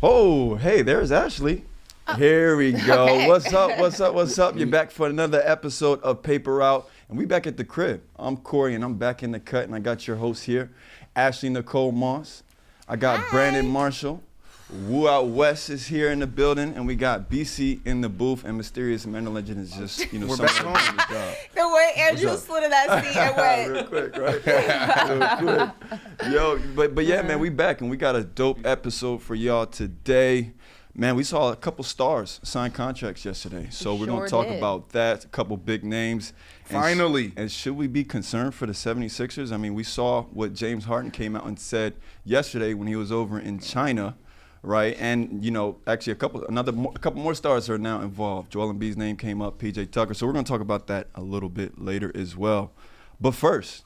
Oh, hey, there's Ashley. Here we go. Okay. What's up? You're back for another episode of Paper Route, and we back at the crib. I'm Corey, and I'm back in the cut, and I got your host here, Ashley Nicole Moss. I got Brandon Marshall. Woo Out West is here in the building, and we got BC in the booth, and Mysterious Man Legend is just, We're someone back doing the job. The way Andrew slid in that seat and went. Real quick, right? Real quick. Yo, but yeah, man, we back, and we got a dope episode for y'all today. Man, we saw a couple stars sign contracts yesterday, so we're going to talk about that, a couple big names. Finally. And should we be concerned for the 76ers? I mean, we saw what James Harden came out and said yesterday when he was over in China, right? And, actually a couple more stars are now involved. Joel Embiid's name came up, PJ Tucker. So we're going to talk about that a little bit later as well. But first,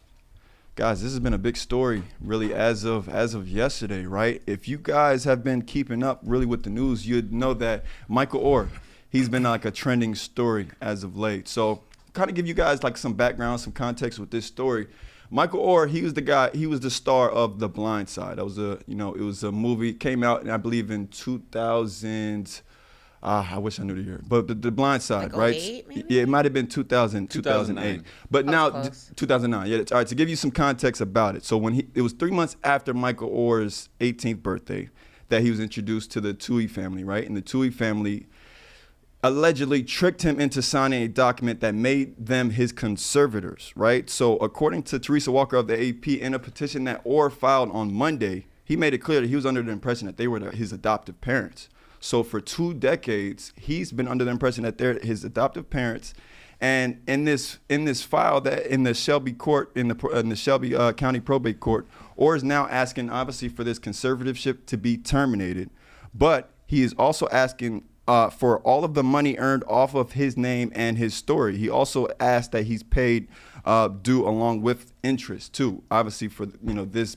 guys, this has been a big story really as of yesterday, right? If you guys have been keeping up really with the news, you'd know that Michael Oher, he's been like a trending story as of late. So kind of give you guys like some background, some context with this story. Michael Oher, he was the star of The Blind Side. That was it was a movie, came out, I believe in 2000, I wish I knew the year, but the Blind Side, like right? 08 maybe? Yeah, it might have been 2008. But now, close. 2009, yeah. All right, to give you some context about it. So it was 3 months after Michael Oher's 18th birthday that he was introduced to the Tuohys family, right? And the Tuohys family allegedly tricked him into signing a document that made them his conservators, right? So according to Teresa Walker of the AP, in a petition that Oher filed on Monday, he made it clear that he was under the impression that they were his adoptive parents. So for 2 decades, he's been under the impression that they're his adoptive parents. And in this file that in the Shelby court, in the Shelby County Probate Court, Oher is now asking obviously for this conservatorship to be terminated, but he is also asking for all of the money earned off of his name and his story. He also asked that he's paid due along with interest too, obviously for this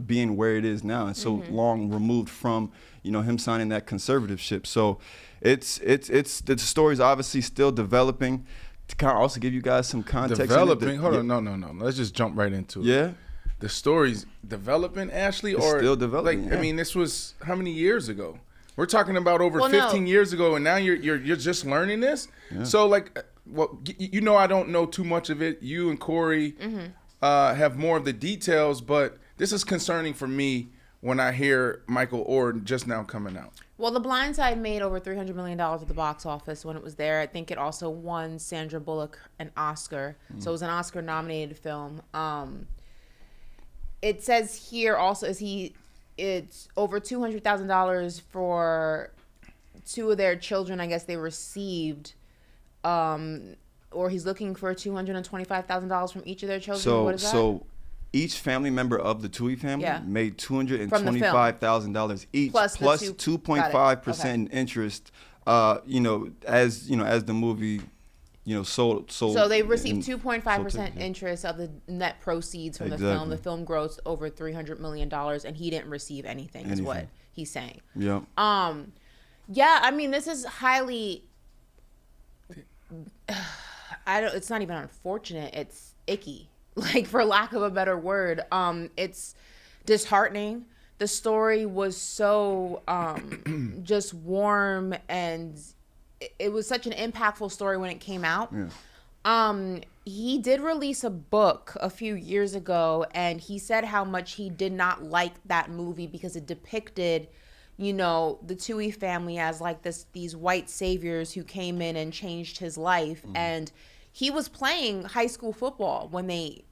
being where it is now and so long removed from him signing that conservatorship. So it's the story's obviously still developing. To kind of also give you guys some context. Developing? Hold on, no. Let's just jump right into it. Yeah. The story's developing, Ashley, It's or still developing. Like, yeah. I mean, this was how many years ago? We're talking about over 15 years ago, and now you're just learning this. Yeah. So I don't know too much of it. You and Corey have more of the details, but this is concerning for me when I hear Michael Oher just now coming out. Well, The Blind Side made over $300 million at the box office when it was there. I think it also won Sandra Bullock an Oscar. So it was an Oscar-nominated film. It says here also it's over $200,000 for 2 of their children. I guess they received, or he's looking for $225,000 from each of their children. What is that? So each family member of the Tuohys family made $225,000 each, plus 2.5% in interest. As the movie, sold. So they received 2.5% interest of the net proceeds from the film. The film grossed over $300 million, and he didn't receive anything. Is what he's saying. Yeah. Yeah. I mean, this is highly. It's not even unfortunate. It's icky, like for lack of a better word. It's disheartening. The story was so just warm, and it was such an impactful story when it came out. Yeah. He did release a book a few years ago, and he said how much he did not like that movie because it depicted, the Tuohys family as like these white saviors who came in and changed his life. And he was playing high school football when they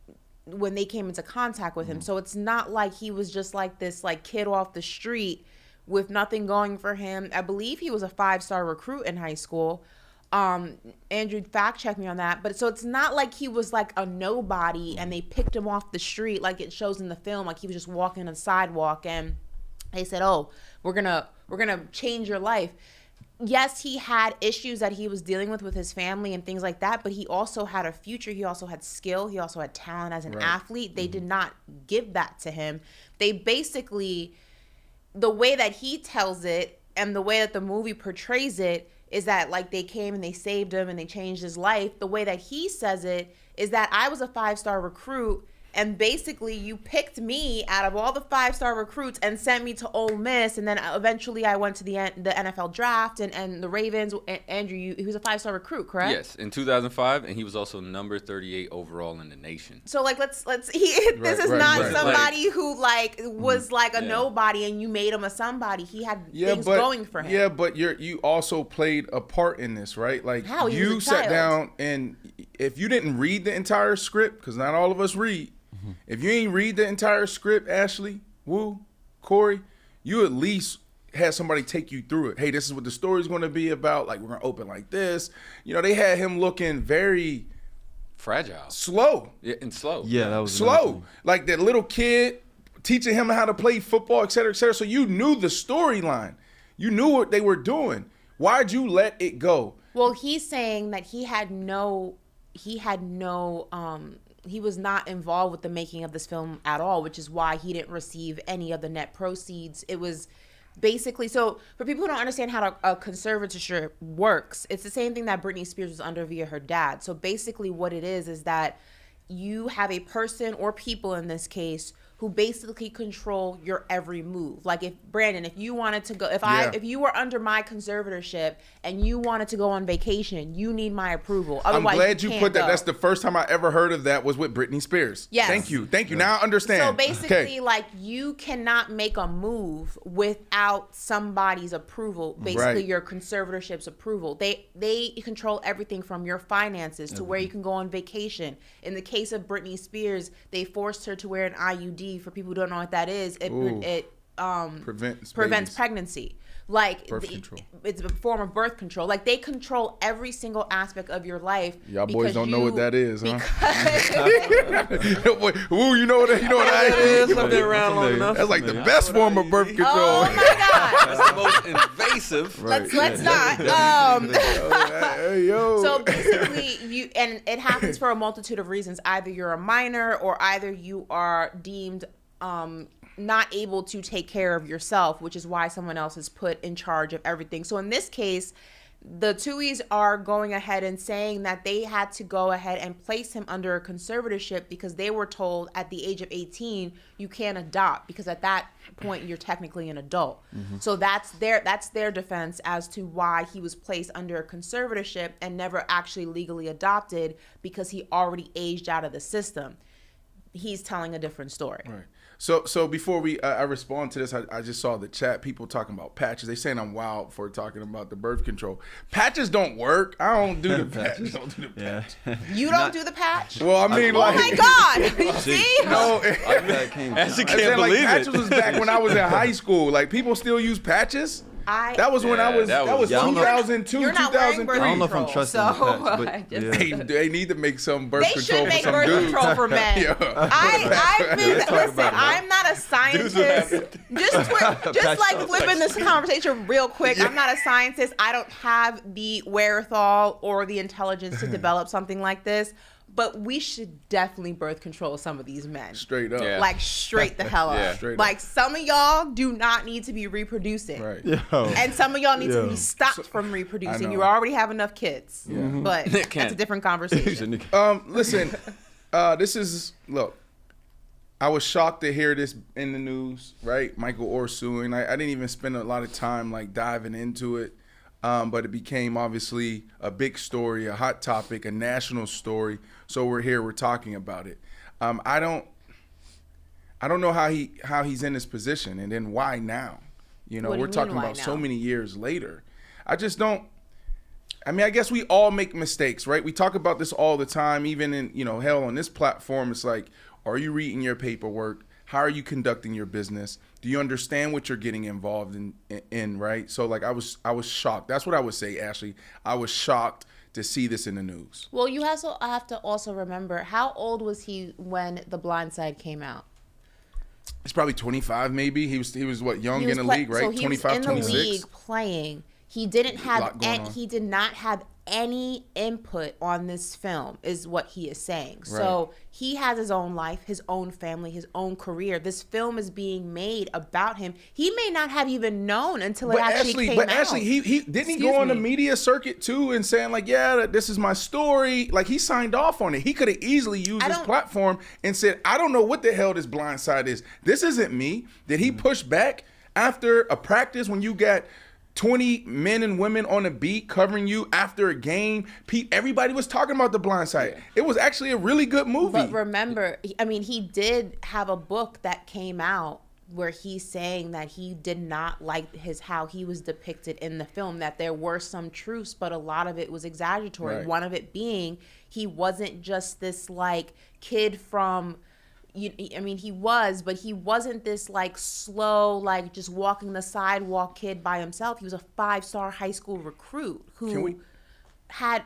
came into contact with him. So it's not like he was just like this like kid off the street with nothing going for him. I believe he was a 5-star recruit in high school. Andrew fact checked me on that. But so it's not like he was like a nobody and they picked him off the street like it shows in the film. Like he was just walking on the sidewalk and they said, "Oh, we're gonna change your life." Yes, he had issues that he was dealing with his family and things like that, but he also had a future. He also had skill. He also had talent as an athlete. They did not give that to him. They basically, the way that he tells it and the way that the movie portrays it is that like they came and they saved him and they changed his life. The way that he says it is that I was a 5-star recruit and basically you picked me out of all the 5-star recruits and sent me to Ole Miss, and then eventually I went to the NFL draft and the Ravens. Andrew, he was a 5-star recruit, correct? Yes, in 2005, and he was also number 38 overall in the nation. So like this is not somebody who like was like a nobody and you made him a somebody. He had things going for him. Yeah, but you also played a part in this, right? Like How? you sat down, and if you didn't read the entire script, because not all of us read. If you ain't read the entire script, Ashley, Woo, Corey, you at least had somebody take you through it. Hey, this is what the story's going to be about. Like, we're going to open like this. You know, they had him looking very fragile, slow. Yeah, and slow. Yeah, that was slow. Like that little kid teaching him how to play football, et cetera, et cetera. So you knew the storyline. You knew what they were doing. Why'd you let it go? Well, he's saying that he was not involved with the making of this film at all, which is why he didn't receive any of the net proceeds. It was basically, so for people who don't understand how a conservatorship works, it's the same thing that Britney Spears was under via her dad. So basically what it is that you have a person or people in this case who basically control your every move. Like if Brandon, if you wanted to go, if you were under my conservatorship and you wanted to go on vacation, you need my approval. Otherwise, I'm glad you put that. Go. That's the first time I ever heard of that was with Britney Spears. Yes. Thank you. Now I understand. So basically, like you cannot make a move without somebody's approval. Basically, your conservatorship's approval. They control everything from your finances to where you can go on vacation. In the case of Britney Spears, they forced her to wear an IUD. For people who don't know what that is, it prevents pregnancy. Like it's a form of birth control. Like they control every single aspect of your life. Y'all boys don't know what that is, huh? Ooh, you know what that is? I've been around long enough. That's like the best form of birth control. Oh my God! That's the most invasive. Let's not. Hey, yo. So basically, and it happens for a multitude of reasons. Either you're a minor, or either you are deemed not able to take care of yourself, which is why someone else is put in charge of everything. So in this case, the Tuohys are going ahead and saying that they had to go ahead and place him under a conservatorship because they were told at the age of 18 you can't adopt, because at that point you're technically an adult. So that's their defense as to why he was placed under a conservatorship and never actually legally adopted, because he already aged out of the system. He's telling a different story. Right. So before I respond to this, I just saw the chat, people talking about patches. They saying I'm wild for talking about the birth control. Patches don't work. I don't do the patch. You don't do the patch? Well, I mean, oh my God. See? No. Actually can't believe it. Patches was back when I was in high school. Like, people still use patches? That was when I was, that was 2002, you're not 2003. I don't know if I'm trusting the patch, but They need to make some birth control for some dudes. They should make birth control for men. I'm not a scientist. Just like flipping this conversation real quick, I'm not a scientist. I don't have the wherewithal or the intelligence to develop something like this. But we should definitely birth control some of these men. Straight up. Yeah. Like straight the hell up. Straight like some of y'all do not need to be reproducing. Right. And some of y'all need to be stopped from reproducing. You already have enough kids. But that's a different conversation. Listen, look, I was shocked to hear this in the news, right? Michael Oher suing. I didn't even spend a lot of time like diving into it. But it became obviously a big story, a hot topic, a national story. So we're here, we're talking about it. I don't know how he's in this position, and then why now? You know, we're talking about so many years later. I just don't. I mean, I guess we all make mistakes, right? We talk about this all the time, even in, hell, on this platform. It's like, are you reading your paperwork? How are you conducting your business? Do you understand what you're getting involved in, right? So like I was shocked. That's what I would say, Ashley. I was shocked to see this in the news. Well, you also have to also remember, how old was he when The Blind Side came out? He's probably 25 maybe. He was what, young in the league, right? So he 25, was in 26. the league playing. He did not have any input on this film, is what he is saying. Right. So he has his own life, his own family, his own career. This film is being made about him. He may not have even known until it actually came out. But actually, he didn't he go on the media circuit too and saying like, yeah, this is my story. Like he signed off on it. He could have easily used his platform and said, I don't know what the hell this blind side is. This isn't me. Did he push back after a practice when you got 20 men and women on a beat covering you after a game? Everybody was talking about The Blind Side. It was actually a really good movie. But remember, I mean, he did have a book that came out where he's saying that he did not like how he was depicted in the film, that there were some truths, but a lot of it was exaggeratory. Right. One of it being he wasn't just this like kid from... I mean, he was, but he wasn't this like slow, like just walking the sidewalk kid by himself. He was a 5-star high school recruit who had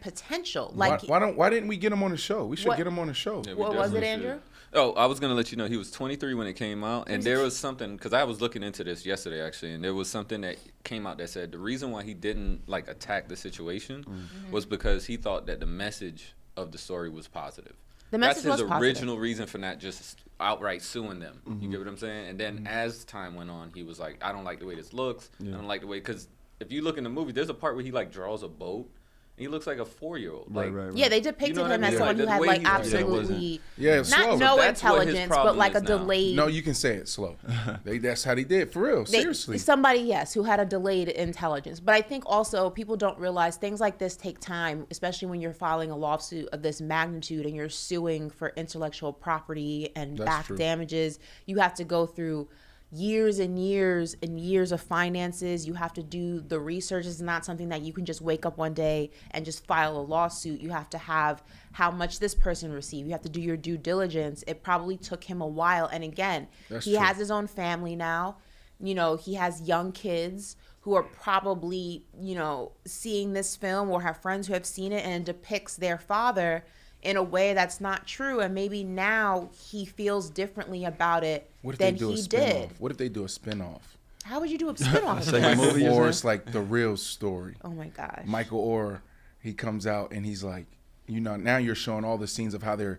potential. Like, why didn't we get him on the show? We should get him on the show. Yeah, what was it, Andrew? Oh, I was gonna let you know he was 23 when it came out, and there was something because I was looking into this yesterday actually, and there was something that came out that said the reason why he didn't like attack the situation was because he thought that the message of the story was positive. That's his original reason for not just outright suing them. You get what I'm saying? And then as time went on, he was like, I don't like the way this looks. I don't like the way, because if you look in the movie, there's a part where he like draws a boat. He looks like a 4-year-old. Like, right. Yeah, they depicted him as someone who had like absolutely not no intelligence, but like a delayed. No, you can say it slow. That's how they did, for real. Seriously. Somebody, yes, who had a delayed intelligence. But I think also people don't realize things like this take time, especially when you're filing a lawsuit of this magnitude and you're suing for intellectual property and back damages. You have to go through years and years and years of finances. You have to do the research. It's not something that you can just wake up one day and just file a lawsuit. You have to have how much this person received. You have to do your due diligence. It probably took him a while. And again, he has his own family now. You know, he has young kids who are probably, you know, seeing this film or have friends who have seen it, and it depicts their father in a way that's not true, and maybe now he feels differently about it than he did. What if they do a spinoff? How would you do a spinoff? Michael Oher's like the real story. Oh my gosh. Michael Oher, he comes out and he's like, you know, now you're showing all the scenes of how they're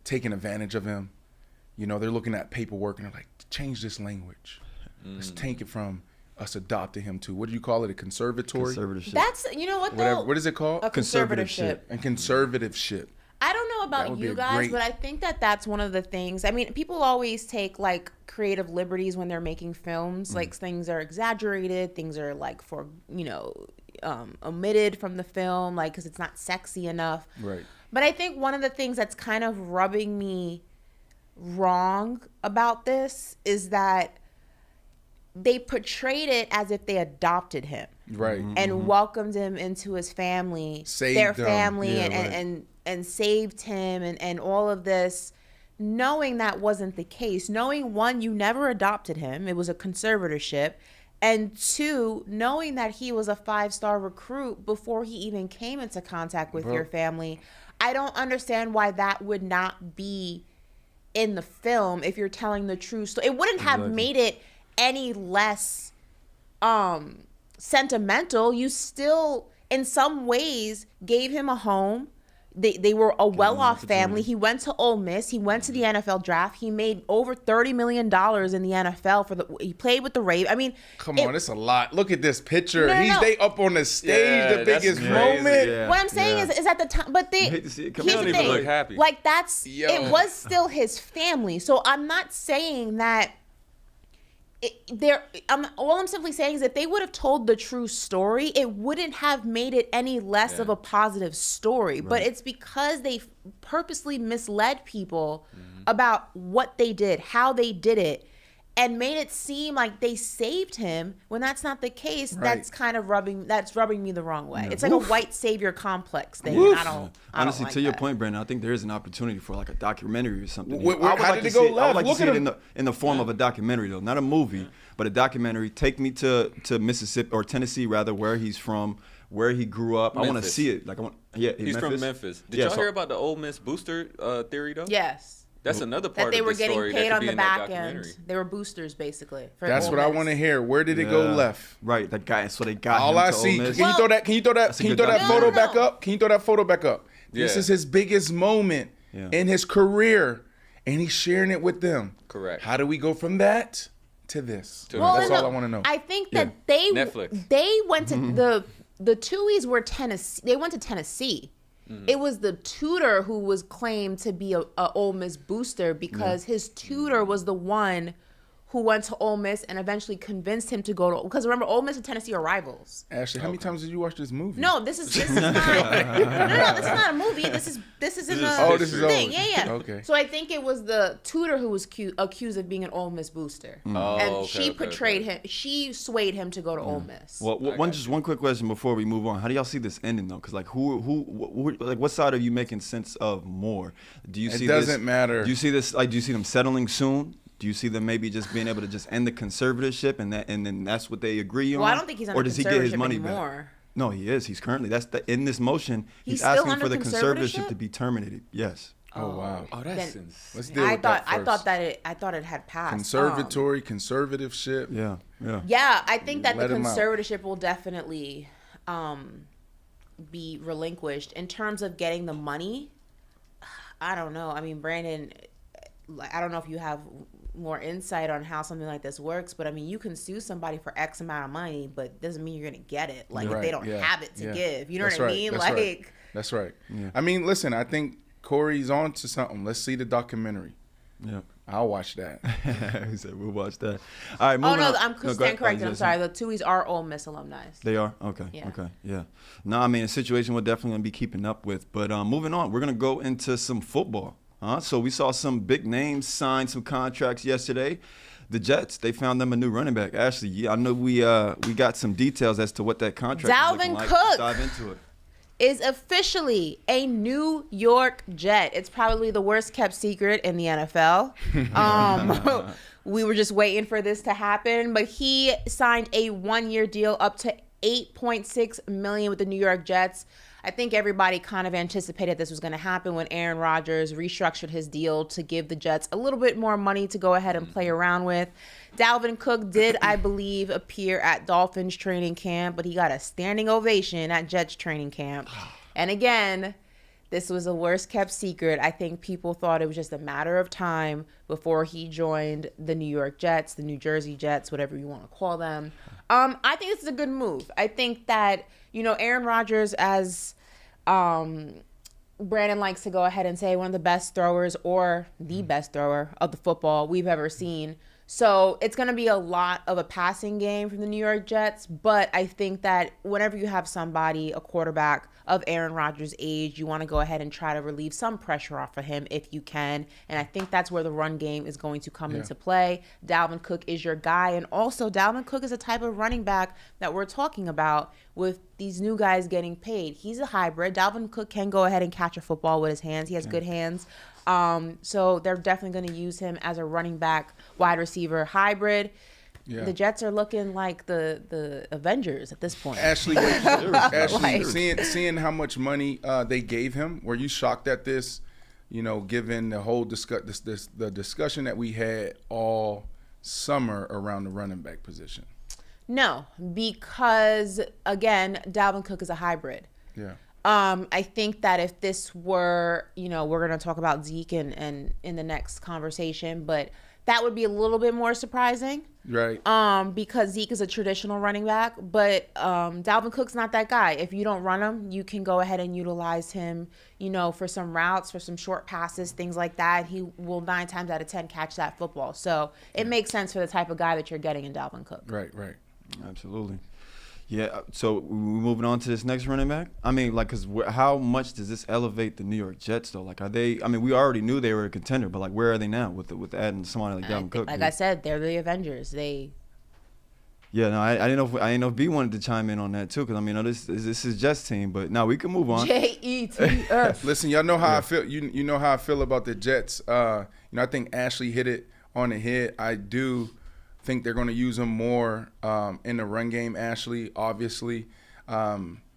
taking advantage of him. You know, they're looking at paperwork and they're like, change this language. Let's take it from us adopting him to, what do you call it, a conservatory? Conservatorship. That's, you know what though? What is it called? A conservatorship. And conservatorship. I don't know about you guys, but I think that that's one of the things. I mean, people always take like creative liberties when they're making films. Like things are exaggerated, things are like for, you know, omitted from the film, like because it's not sexy enough. Right. But I think one of the things that's kind of rubbing me wrong about this is that they portrayed it as if they adopted him. Right. And welcomed him into his family, saved family, and saved him and all of this, knowing that wasn't the case. Knowing, one, you never adopted him. It was a conservatorship. And two, knowing that he was a 5-star recruit before he even came into contact with your family. I don't understand why that would not be in the film if you're telling the true story. It wouldn't have made it any less sentimental. You still, in some ways, gave him a home. They were a well-off family. He went to Ole Miss. He went to the NFL draft. He made over $30 million in the NFL he played with the Ravens. I mean, come on, it's a lot. Look at this picture. They up on the stage, the biggest moment. Yeah. What I'm saying is at the time, but they hate to see it come here's out. the Don't even thing. look happy. Like it was still his family. So I'm not saying that. All I'm simply saying is that they would have told the true story, it wouldn't have made it any less of a positive story. Right. But it's because they purposely misled people about what they did, how they did it, and made it seem like they saved him when that's not the case. Right. That's kind of rubbing me the wrong way. Yeah. It's like a white savior complex thing. I don't honestly, like to your that. point, Brandon, I think there is an opportunity for like a documentary or something. How did it go left? I would like to see it in the form of a documentary, though, not a movie, but a documentary. Take me to Mississippi or Tennessee, rather, where he's from, where he grew up. Memphis. I want to see it. Like he's from Memphis. Did y'all hear about the Ole Miss booster theory though? Yes. That's another part That they of were the getting story paid that on could be the in that back documentary. end. They were boosters, basically. For That's Ole what I Miss. want to hear. Where did it go left? Right, that guy. So they got All him I to see. Ole Miss. Can you throw that? Can you throw that? That's a Can you good throw that documentary. photo back up? Can you throw that photo back up? This Yeah. is his biggest moment in his career, and he's sharing it with them. Correct. How do we go from that to this? Well, That's no, all I want to know. I think that they Netflix. they went to the Tuohys were Tennessee. They went to Tennessee. It was the tutor who was claimed to be a Ole Miss booster because his tutor was the one who went to Ole Miss and eventually convinced him to go to. Because remember, Ole Miss and Tennessee are rivals. Ashley, how many times did you watch this movie? No, this is not. no, this is not a movie. This is in the Oh, this is thing. old. Yeah. Okay. So I think it was the tutor who was accused of being an Ole Miss booster, Oh, and okay, she okay, portrayed okay. him. She swayed him to go to Ole Miss. Well, one quick question before we move on. How do y'all see this ending though? Because like, who, like, what side are you making sense of more? Do you It see doesn't matter. Do you see this? Like, do you see them settling soon? Do you see them maybe just being able to just end the conservatorship and then that's what they agree on? Well, I don't think he's under or does he get his conservatorship money anymore. back? No, he is. He's currently. In this motion. He's still asking under for the conservatorship conservatorship? to be terminated. Yes. Oh wow. Oh, Then- that's insane. Let's deal I with thought that first. I thought it had passed. Conservatory, conservativeship. Yeah. Yeah, I think that Let the him out. conservatorship will definitely be relinquished in terms of getting the money. I don't know. I mean, Brandon, I don't know if you have more insight on how something like this works, but I mean, you can sue somebody for X amount of money, but doesn't mean you're going to get it. Like, if they don't have it to give, you know That's what I right, mean? that's Like, right. That's right. I mean, listen, I think Corey's on to something. Let's see the documentary. Yeah. I'll watch that. He said we'll watch that. All right. oh Moving no, on. I'm go stand ahead. corrected. Oh, I'm yes. sorry. The Tuohys are Ole Miss alumni. They are? Okay. Yeah. Okay. Yeah. No, I mean, a situation we're definitely going to be keeping up with. But moving on, we're going to go into some football. So we saw some big names sign some contracts yesterday. The Jets, they found them a new running back. Ashley, yeah, I know we got some details as to what that contract is looking Dalvin like. Cook. Let's dive into it. Is officially a New York Jet. It's probably the worst kept secret in the NFL. We were just waiting for this to happen, but he signed a 1-year deal up to $8.6 million with the New York Jets. I think everybody kind of anticipated this was going to happen when Aaron Rodgers restructured his deal to give the Jets a little bit more money to go ahead and play around with. Dalvin Cook did, I believe, appear at Dolphins training camp, but he got a standing ovation at Jets training camp. And again, this was a worst kept secret. I think people thought it was just a matter of time before he joined the New York Jets, the New Jersey Jets, whatever you want to call them. I think this is a good move. I think that, Aaron Rodgers, as Brandon likes to go ahead and say, one of the best throwers or the best thrower of the football we've ever seen. So it's going to be a lot of a passing game from the New York Jets. But I think that whenever you have somebody, a quarterback of Aaron Rodgers' age, you want to go ahead and try to relieve some pressure off of him if you can. And I think that's where the run game is going to come into play. Dalvin Cook is your guy. And also, Dalvin Cook is a type of running back that we're talking about with these new guys getting paid. He's a hybrid. Dalvin Cook can go ahead and catch a football with his hands. He has good hands. So they're definitely going to use him as a running back, wide receiver hybrid. Yeah. The Jets are looking like the Avengers at this point. Ashley, seeing how much money they gave him, were you shocked at this? Given the whole the discussion that we had all summer around the running back position. No, because again, Dalvin Cook is a hybrid. Yeah. I think that if this were, we're going to talk about Zeke and in the next conversation, but that would be a little bit more surprising. Right. Because Zeke is a traditional running back, but Dalvin Cook's not that guy. If you don't run him, you can go ahead and utilize him, for some routes, for some short passes, things like that. He will 9 times out of 10 catch that football. So it makes sense for the type of guy that you're getting in Dalvin Cook. Right. Absolutely. Yeah, so we're moving on to this next running back. I mean, because how much does this elevate the New York Jets, though? Like, are they? I mean, we already knew they were a contender, but where are they now with adding somebody like Dalvin Cook? Like I said, they're the Avengers. Yeah, no, I didn't know if B wanted to chime in on that too, because I mean, this is Jets team, but no, we can move on. Jets. Listen, y'all know how I feel. You know how I feel about the Jets. I think Ashley hit it on the head. I do think they're going to use him more in the run game, Ashley, obviously.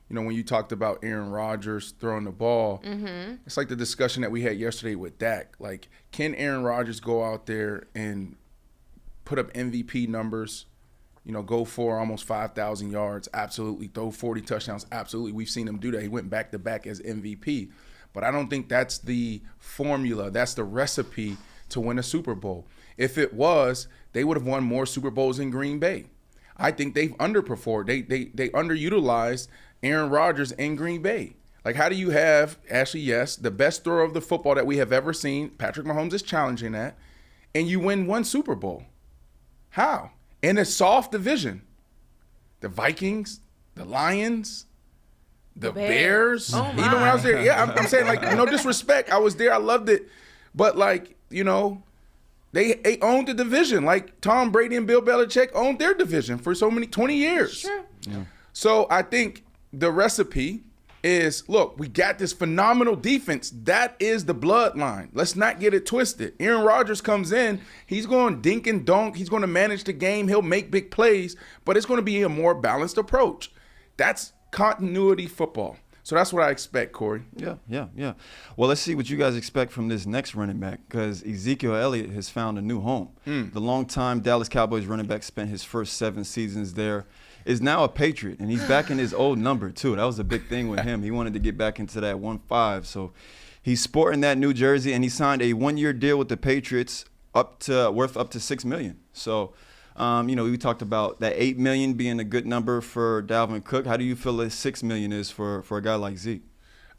when you talked about Aaron Rodgers throwing the ball, it's like the discussion that we had yesterday with Dak. Like, can Aaron Rodgers go out there and put up MVP numbers, go for almost 5,000 yards? Absolutely. Throw 40 touchdowns? Absolutely. We've seen him do that. He went back-to-back as MVP. But I don't think that's the formula. That's the recipe to win a Super Bowl. If it was, they would have won more Super Bowls in Green Bay. I think they've underperformed. They underutilized Aaron Rodgers in Green Bay. Like, how do you have, Ashley, yes, the best thrower of the football that we have ever seen, Patrick Mahomes is challenging that, and you win one Super Bowl? How? In a soft division. The Vikings, the Lions, the Bears. Oh, even when I was there, yeah, I'm saying, like, no disrespect. I was there. I loved it. But, like, they owned the division. Like, Tom Brady and Bill Belichick owned their division for 20 years. Sure. Yeah. So I think the recipe is, look, we got this phenomenal defense. That is the bloodline. Let's not get it twisted. Aaron Rodgers comes in. He's going to dink and dunk. He's going to manage the game. He'll make big plays. But it's going to be a more balanced approach. That's continuity football. So that's what I expect, Corey. Yeah. Well, let's see what you guys expect from this next running back, because Ezekiel Elliott has found a new home. The longtime Dallas Cowboys running back spent his first 7 seasons there, is now a Patriot, and he's back in his old number, too. That was a big thing with him. He wanted to get back into that 1-5. So he's sporting that new jersey, and he signed a 1-year deal with the Patriots worth up to $6 million. So we talked about that $8 million being a good number for Dalvin Cook. How do you feel that $6 million is for a guy like Zeke?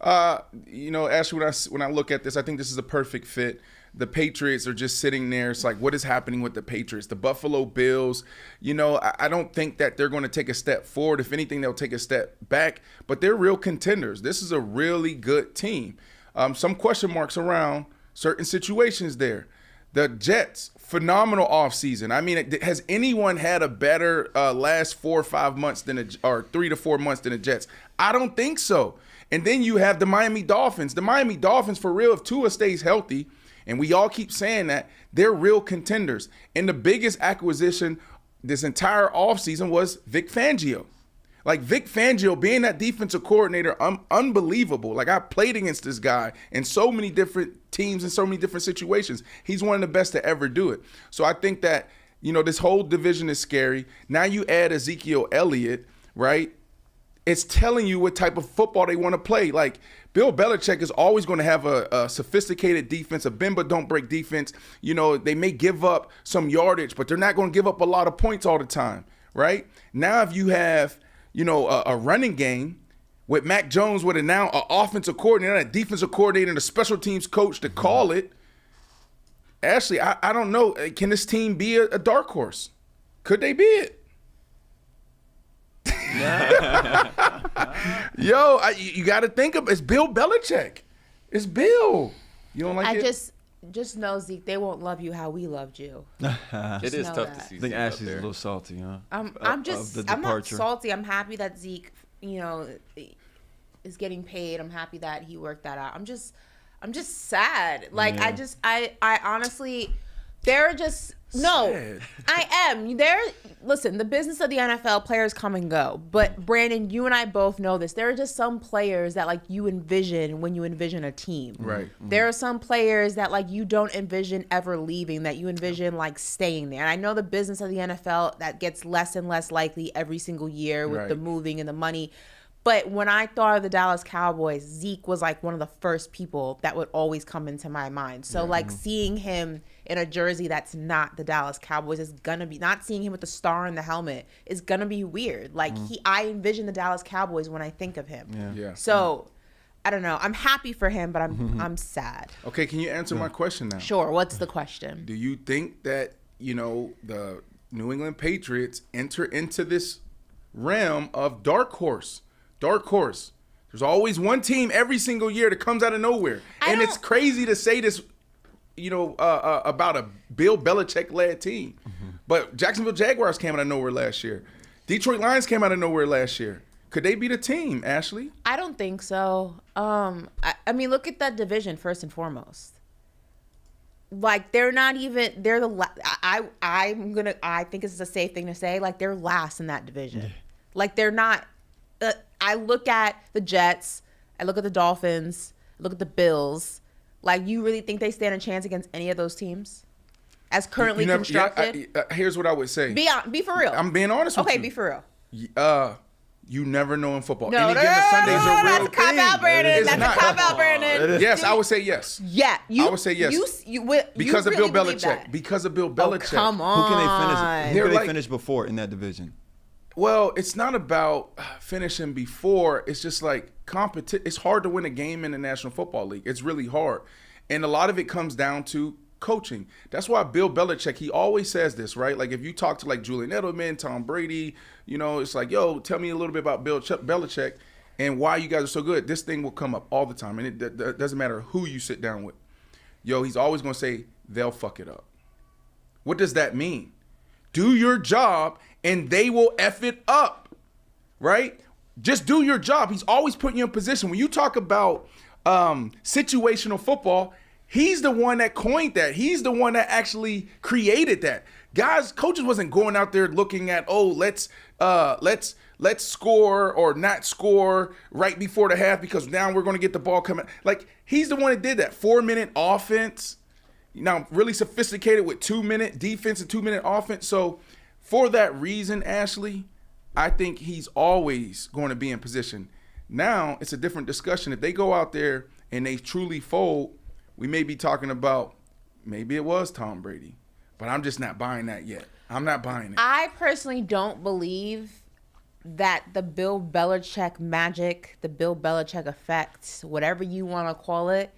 Ashley, when I look at this, I think this is a perfect fit. The Patriots are just sitting there. It's like, what is happening with the Patriots? The Buffalo Bills, I don't think that they're going to take a step forward. If anything, they'll take a step back. But they're real contenders. This is a really good team. Some question marks around certain situations there. The Jets, phenomenal offseason. I mean, has anyone had a better last 4 or 5 months or 3 to 4 months than the Jets? I don't think so. And then you have the Miami Dolphins. The Miami Dolphins, for real, if Tua stays healthy, and we all keep saying that, they're real contenders. And the biggest acquisition this entire offseason was Vic Fangio. Like, Vic Fangio being that defensive coordinator, unbelievable. Like, I played against this guy in so many different teams and so many different situations. He's one of the best to ever do it. So I think that, this whole division is scary. Now you add Ezekiel Elliott, right? It's telling you what type of football they want to play. Like, Bill Belichick is always going to have a sophisticated defense, a bend but don't break defense. They may give up some yardage, but they're not going to give up a lot of points all the time, right? Now if you have a running game with Mac Jones, with now an offensive coordinator, a defensive coordinator, and a special teams coach to call it. Ashley, I don't know. Can this team be a dark horse? Could they be it? Yo, you got to think of it's Bill Belichick. It's Bill. You don't like it? Just know, Zeke, they won't love you how we loved you. It is tough to see. I think Ashley's a little salty, huh? I'm not salty. I'm happy that Zeke, is getting paid. I'm happy that he worked that out. I'm just sad. Like, yeah. I honestly, they're just, no, sad. I am. Listen, the business of the NFL, players come and go. But Brandon, you and I both know this. There are just some players that, like, you envision when you envision a team. Right. Mm-hmm. There are some players that, like, you don't envision ever leaving, that you envision, like, staying there. And I know the business of the NFL, that gets less and less likely every single year with the moving and the money. But when I thought of the Dallas Cowboys, Zeke was like one of the first people that would always come into my mind. So like seeing him in a jersey that's not the Dallas Cowboys is gonna be, not seeing him with the star in the helmet is gonna be weird. Like I envision the Dallas Cowboys when I think of him. Yeah. So I don't know. I'm happy for him, but I'm sad. Okay, can you answer my question now? Sure. What's the question? Do you think that, the New England Patriots enter into this realm of dark horse? Dark horse. There's always one team every single year that comes out of nowhere. And it's crazy to say this, about a Bill Belichick-led team. But Jacksonville Jaguars came out of nowhere last year. Detroit Lions came out of nowhere last year. Could they be the team, Ashley? I don't think so. I mean, look at that division first and foremost. Like, they're not even, they're the, I think it's a safe thing to say, like, they're last in that division. Like, they're not, I look at the Jets, I look at the Dolphins, I look at the Bills. Like, you really think they stand a chance against any of those teams as currently constructed? Here's what I would say. Be for real. I'm being honest with you. Okay, be for real. You never know in football. No, Any given Sunday is a real that's a cop out, Brandon. It's That's not. a cop out, Brandon. Yes, I would say yes. Yeah, I would say yes. Because of really Bill believe Belichick. that? Because of Bill Oh, Belichick. come on. Who can they finish? They're Who can like- they finish before in that division? Well, it's not about finishing before. It's just like It's hard to win a game in the National Football League. It's really hard. And a lot of it comes down to coaching. That's why Bill Belichick, he always says this, right? Like, if you talk to like Julian Edelman, Tom Brady, it's like, yo, tell me a little bit about Bill Belichick and why you guys are so good. This thing will come up all the time. And it doesn't matter who you sit down with. Yo, he's always going to say, they'll fuck it up. What does that mean? Do your job and they will F it up, right? Just do your job. He's always putting you in position. When you talk about situational football, he's the one that coined that. He's the one that actually created that. Coaches wasn't going out there looking at, let's score or not score right before the half because now we're going to get the ball coming. Like, he's the one that did that. 4-minute offense. Now, really sophisticated with 2-minute defense and 2-minute offense. So, for that reason, Ashley, I think he's always going to be in position. Now, it's a different discussion. If they go out there and they truly fold, we may be talking about maybe it was Tom Brady. But I'm just not buying that yet. I'm not buying it. I personally don't believe that the Bill Belichick magic, the Bill Belichick effect, whatever you want to call it,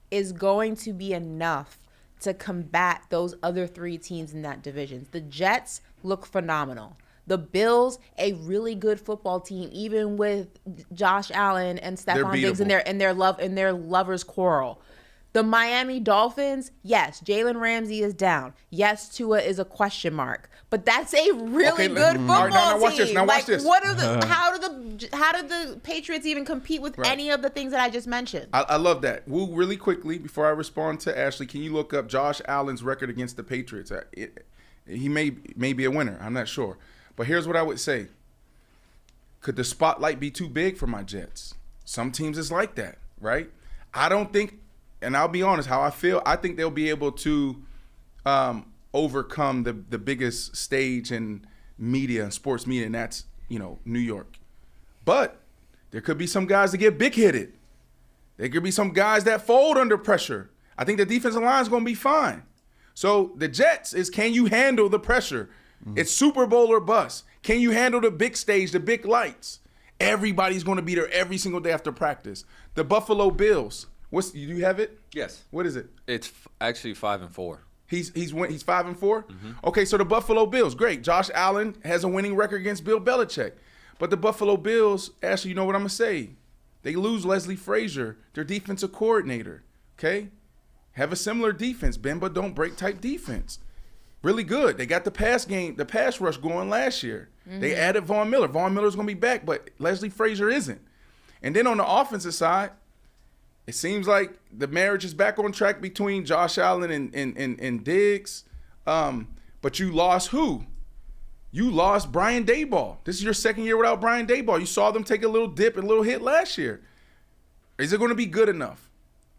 is going to be enough to combat those other three teams in that division. The Jets look phenomenal. The Bills, a really good football team, even with Josh Allen and Stephon Diggs in their lovers' quarrel. The Miami Dolphins, yes, Jalen Ramsey is down. Yes, Tua is a question mark, but that's a really good football team. Watch this. Now watch this. What are how did the Patriots even compete with any of the things that I just mentioned? I love that. Woo, really quickly before I respond to Ashley, can you look up Josh Allen's record against the Patriots? He may be a winner. I'm not sure. But here's what I would say. Could the spotlight be too big for my Jets? Some teams is like that, right? I don't think, and I'll be honest, how I feel, I think they'll be able to overcome the biggest stage in media and sports media, and that's, New York. But there could be some guys that get big-hitted. There could be some guys that fold under pressure. I think the defensive line is going to be fine. So the Jets is, can you handle the pressure? It's Super Bowl or bust. Can you handle the big stage, the big lights? Everybody's going to be there every single day after practice. The Buffalo Bills. Do you have it? Yes. What is it? It's actually 5-4. He's 5-4. Okay, so the Buffalo Bills, great. Josh Allen has a winning record against Bill Belichick, but the Buffalo Bills, Ashley, you know what I'm gonna say? They lose Leslie Frazier, their defensive coordinator. Okay, have a similar defense, bend but don't break type defense. Really good. They got the pass rush going last year. They added Von Miller. Von Miller's gonna be back, but Leslie Frazier isn't. And then on the offensive side, it seems like the marriage is back on track between Josh Allen and Diggs. But you lost who? You lost Brian Daboll. This is your second year without Brian Daboll. You saw them take a little dip and a little hit last year. Is it going to be good enough?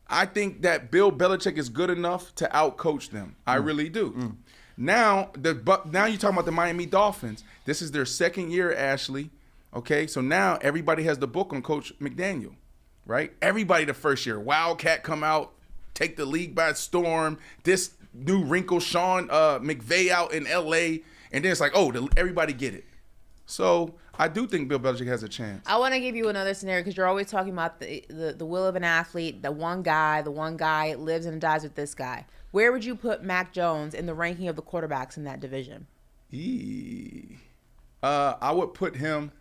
I think that Bill Belichick is good enough to outcoach them. I really do. Now you're talking about the Miami Dolphins. This is their second year, Ashley. Okay, so now everybody has the book on Coach McDaniel. Right? Everybody the first year. Wildcat come out, take the league by storm. This new wrinkle, Sean McVay out in L.A. And then it's like, everybody get it. So I do think Bill Belichick has a chance. I want to give you another scenario because you're always talking about the will of an athlete, the one guy lives and dies with this guy. Where would you put Mac Jones in the ranking of the quarterbacks in that division? I would put him...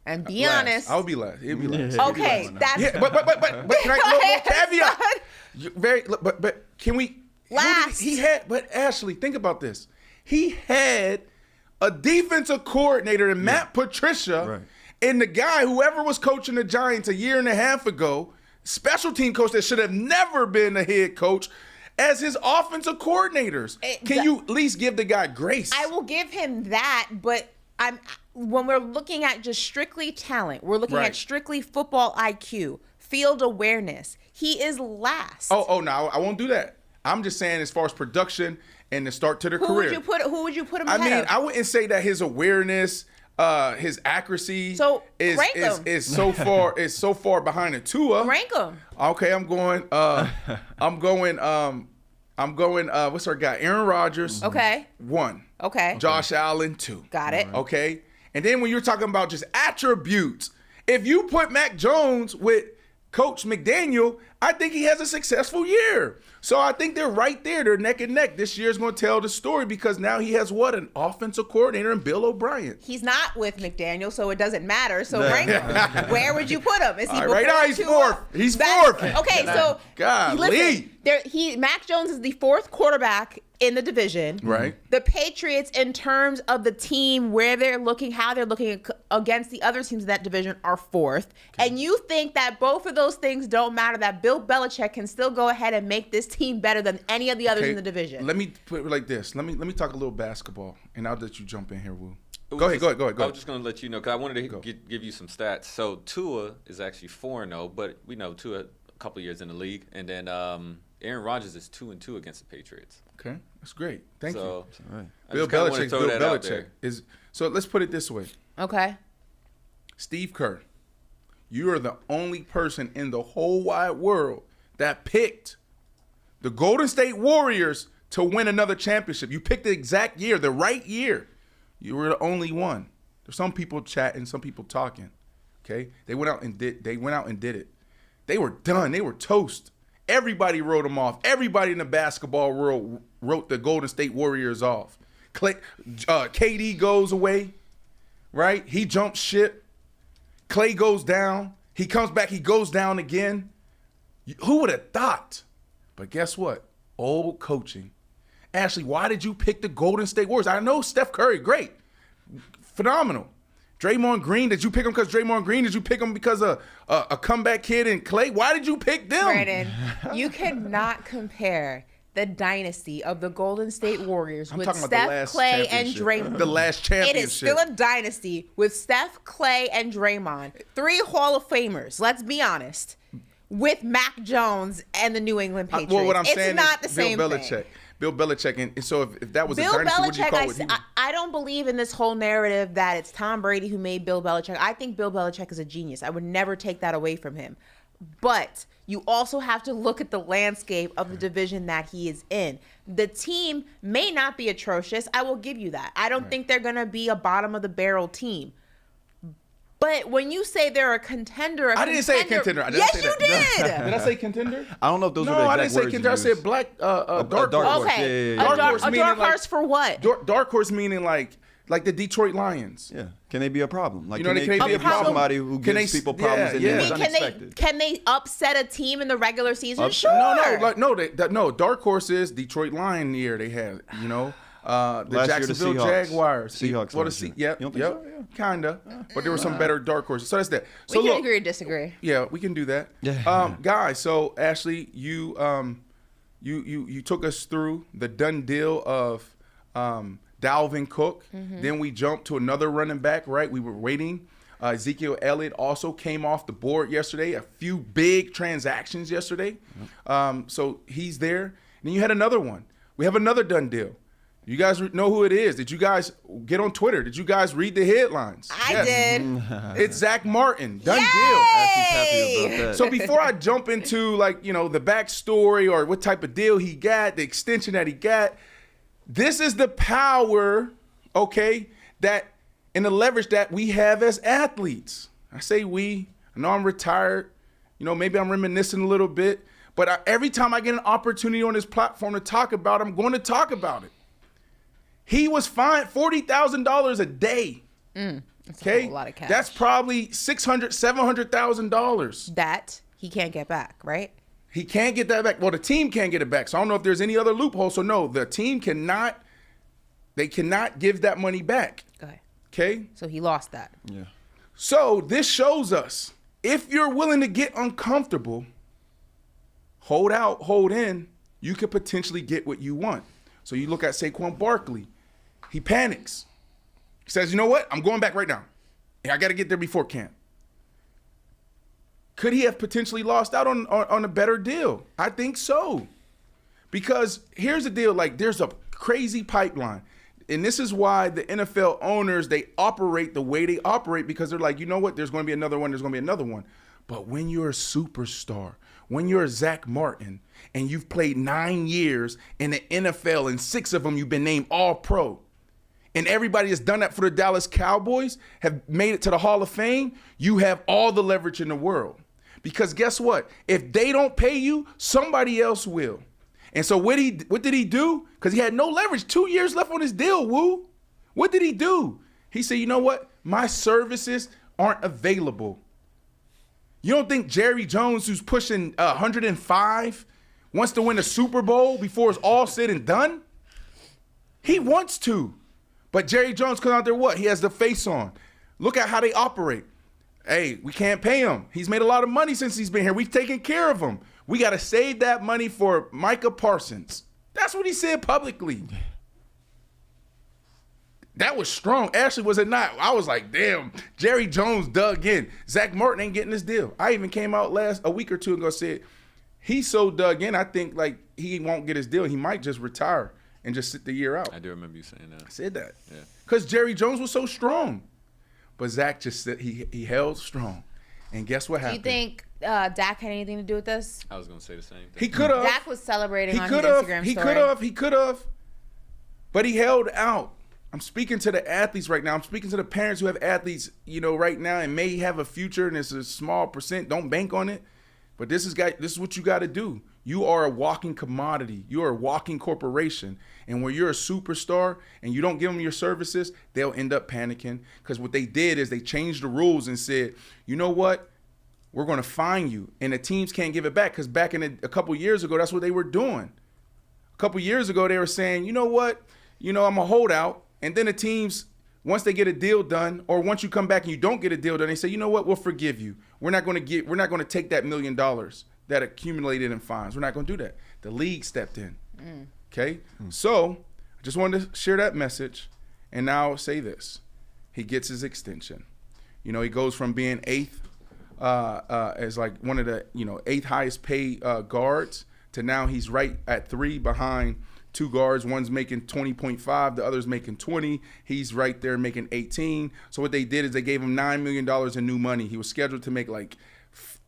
And be last. honest. I would be last. It'd be last. Okay, that's. Yeah, but can I caveat? But can we? Last. He had. But Ashley, think about this. He had a defensive coordinator in Matt Patricia, and the guy whoever was coaching the Giants a year and a half ago, special team coach that should have never been a head coach, as his offensive coordinators. Can you at least give the guy grace? I will give him that, but when we're looking at just strictly talent, we're looking Right. at strictly football IQ, field awareness. He is last. Oh, no, I won't do that. I'm just saying as far as production and the start to their who career. Who would you put him I ahead mean, of? I wouldn't say that his awareness, his accuracy So, is rank him. is so far behind the Tua. Rank him. Okay, I'm going what's our guy? Aaron Rodgers. Okay. 1. Okay. Josh Allen 2. Got it. Okay. And then when you're talking about just attributes, if you put Mac Jones with Coach McDaniel, I think he has a successful year. So I think they're right there. They're neck and neck. This year's going to tell the story because now he has what? An offensive coordinator in Bill O'Brien. He's not with McDaniel, so it doesn't matter. So rank him. Where would you put him? Is he All right, now before he's Tua? fourth. He's That's- fourth. Okay, so Golly. listen, Mac Jones is the fourth quarterback in the division. Right. The Patriots, in terms of the team, where they're looking, how they're looking against the other teams in that division, are fourth. And you think that both of those things don't matter, that Bill Belichick can still go ahead and make this team better than any of the others in the division. Let me put it like this. Let me talk a little basketball, and I'll let you jump in here, Woo. It was Go ahead. I was just going to let you know, because I wanted to give you some stats. So Tua is actually 4-0, but we know Tua a couple years in the league. And then Aaron Rodgers is 2-2 against the Patriots. Okay, that's great. Thank you. All right. Bill Belichick. Is so. Let's put it this way. Okay. Steve Kerr, you are the only person in the whole wide world that picked the Golden State Warriors to win another championship. You picked the exact year, the right year. You were the only one. There's some people chatting, some people talking. Okay, they went out and did it. They were done. They were toast. Everybody wrote them off. Everybody in the basketball world wrote the Golden State Warriors off. KD goes away, right? He jumps ship. Clay goes down. He comes back. He goes down again. Who would have thought? But guess what? Old coaching. Ashley, why did you pick the Golden State Warriors? I know Steph Curry, great. Phenomenal. Draymond Green, did you pick him because Draymond Green? Did you pick him because of a comeback kid and Clay? Why did you pick them? Brandon, you cannot compare the dynasty of the Golden State Warriors with Steph, Clay, and Draymond. The last championship. It is still a dynasty with Steph, Clay, and Draymond. 3 Hall of Famers, let's be honest, with Mac Jones and the New England Patriots. Well, what I'm saying it's not the is same Bill Belichick. thing. Bill Belichick, and so if that was Bill a dynasty, what would you call it? I don't believe in this whole narrative that it's Tom Brady who made Bill Belichick. I think Bill Belichick is a genius. I would never take that away from him. But you also have to look at the landscape of the division that he is in. The team may not be atrocious. I will give you that. I don't think they're going to be a bottom of the barrel team. But when you say they're a contender, I didn't say a contender. Yes, you did. Did I say contender? I don't know if those No, were the I exact didn't say words you contender. I said used. black dark dark horse. Okay. Yeah. Dark A horse dark meaning like- horse for what? Dark horse meaning like the Detroit Lions. Yeah. Can they be a problem? Like, You know, can they be somebody who Can gives they- people problems yeah, and yeah. is I mean, unexpected? can they upset a team in the regular season? Upset? Sure. No. Dark horse is Detroit Lion year they had. You know, the Last year, the Jacksonville Seahawks. Jaguars. Seahawks Well, last year. yep, You don't think so? Yeah. Kinda. But there were some better dark horses. So that's that. So We can look, agree or disagree. yeah, we can do that. Yeah. Guys, so Ashley, you took us through the done deal of Dalvin Cook. Then we jumped to another running back, right? We were waiting. Ezekiel Elliott also came off the board yesterday. A few big transactions yesterday. So he's there. And then you had another one. We have another done deal. You guys know who it is. Did you guys get on Twitter? Did you guys read the headlines? I did. It's Zach Martin. Done deal. Ashley's happy about that. So before I jump into the backstory or what type of deal he got, the extension that he got, this is the power, okay, that and the leverage that we have as athletes. I say we. I know I'm retired. Maybe I'm reminiscing a little bit, but every time I get an opportunity on this platform to talk about it, I'm going to talk about it. He was fined $40,000 a day. That's a whole lot of cash. That's probably $600,000, $700,000. That he can't get back, right? He can't get that back. Well, the team can't get it back. So I don't know if there's any other loophole. So no, the team cannot. They cannot give that money back. Go ahead. Okay. So he lost that. Yeah. So this shows us if you're willing to get uncomfortable, hold out, hold in, you could potentially get what you want. So you look at Saquon Barkley. He panics. Says, you know what? I'm going back right now. I got to get there before camp. Could he have potentially lost out on a better deal? I think so. Because here's the deal. Like, there's a crazy pipeline. And this is why the NFL owners, they operate the way they operate, because they're like, you know what? There's going to be another one. There's going to be another one. But when you're a superstar, when you're a Zach Martin, and you've played 9 years in the NFL, and 6 of them you've been named All-Pro, and everybody that's done that for the Dallas Cowboys have made it to the Hall of Fame, you have all the leverage in the world. Because guess what? If they don't pay you, somebody else will. And so what did he do? Because he had no leverage. 2 years left on his deal, Woo. What did he do? He said, you know what? My services aren't available. You don't think Jerry Jones, who's pushing 105, wants to win a Super Bowl before it's all said and done? He wants to. But Jerry Jones comes out there, what? He has the face on. Look at how they operate. Hey, we can't pay him. He's made a lot of money since he's been here. We've taken care of him. We got to save that money for Micah Parsons. That's what he said publicly. That was strong. Actually, was it not? I was like, damn, Jerry Jones dug in. Zach Martin ain't getting this deal. I even came out a week or two ago and said, he's so dug in, I think like he won't get his deal. He might just retire and just sit the year out. I do remember you saying that. I said that. Yeah. Because Jerry Jones was so strong. But Zach just said he held strong. And guess what happened? Do you think Dak had anything to do with this? I was gonna say the same thing. He could have. Dak was celebrating on his Instagram story. He could have. But he held out. I'm speaking to the athletes right now. I'm speaking to the parents who have athletes, right now and may have a future, and it's a small percent. Don't bank on it. But this is what you got to do. You are a walking commodity. You are a walking corporation. And when you're a superstar and you don't give them your services, they'll end up panicking. Because what they did is they changed the rules and said, you know what? We're going to fine you. And the teams can't give it back, because back in a couple years ago, that's what they were doing. A couple years ago, they were saying, you know what? I'm a holdout. And then the teams, once they get a deal done, or once you come back and you don't get a deal done, they say, you know what? We'll forgive you. We're not going to take that $1 million that accumulated in fines. We're not going to do that. The league stepped in. Okay? So I just wanted to share that message. And now I'll say this. He gets his extension. He goes from being 8th as like one of the, 8th highest paid guards to now he's right at 3 behind 2 guards. One's making 20.5, the other's making 20. He's right there making 18. So what they did is they gave him $9 million in new money. He was scheduled to make like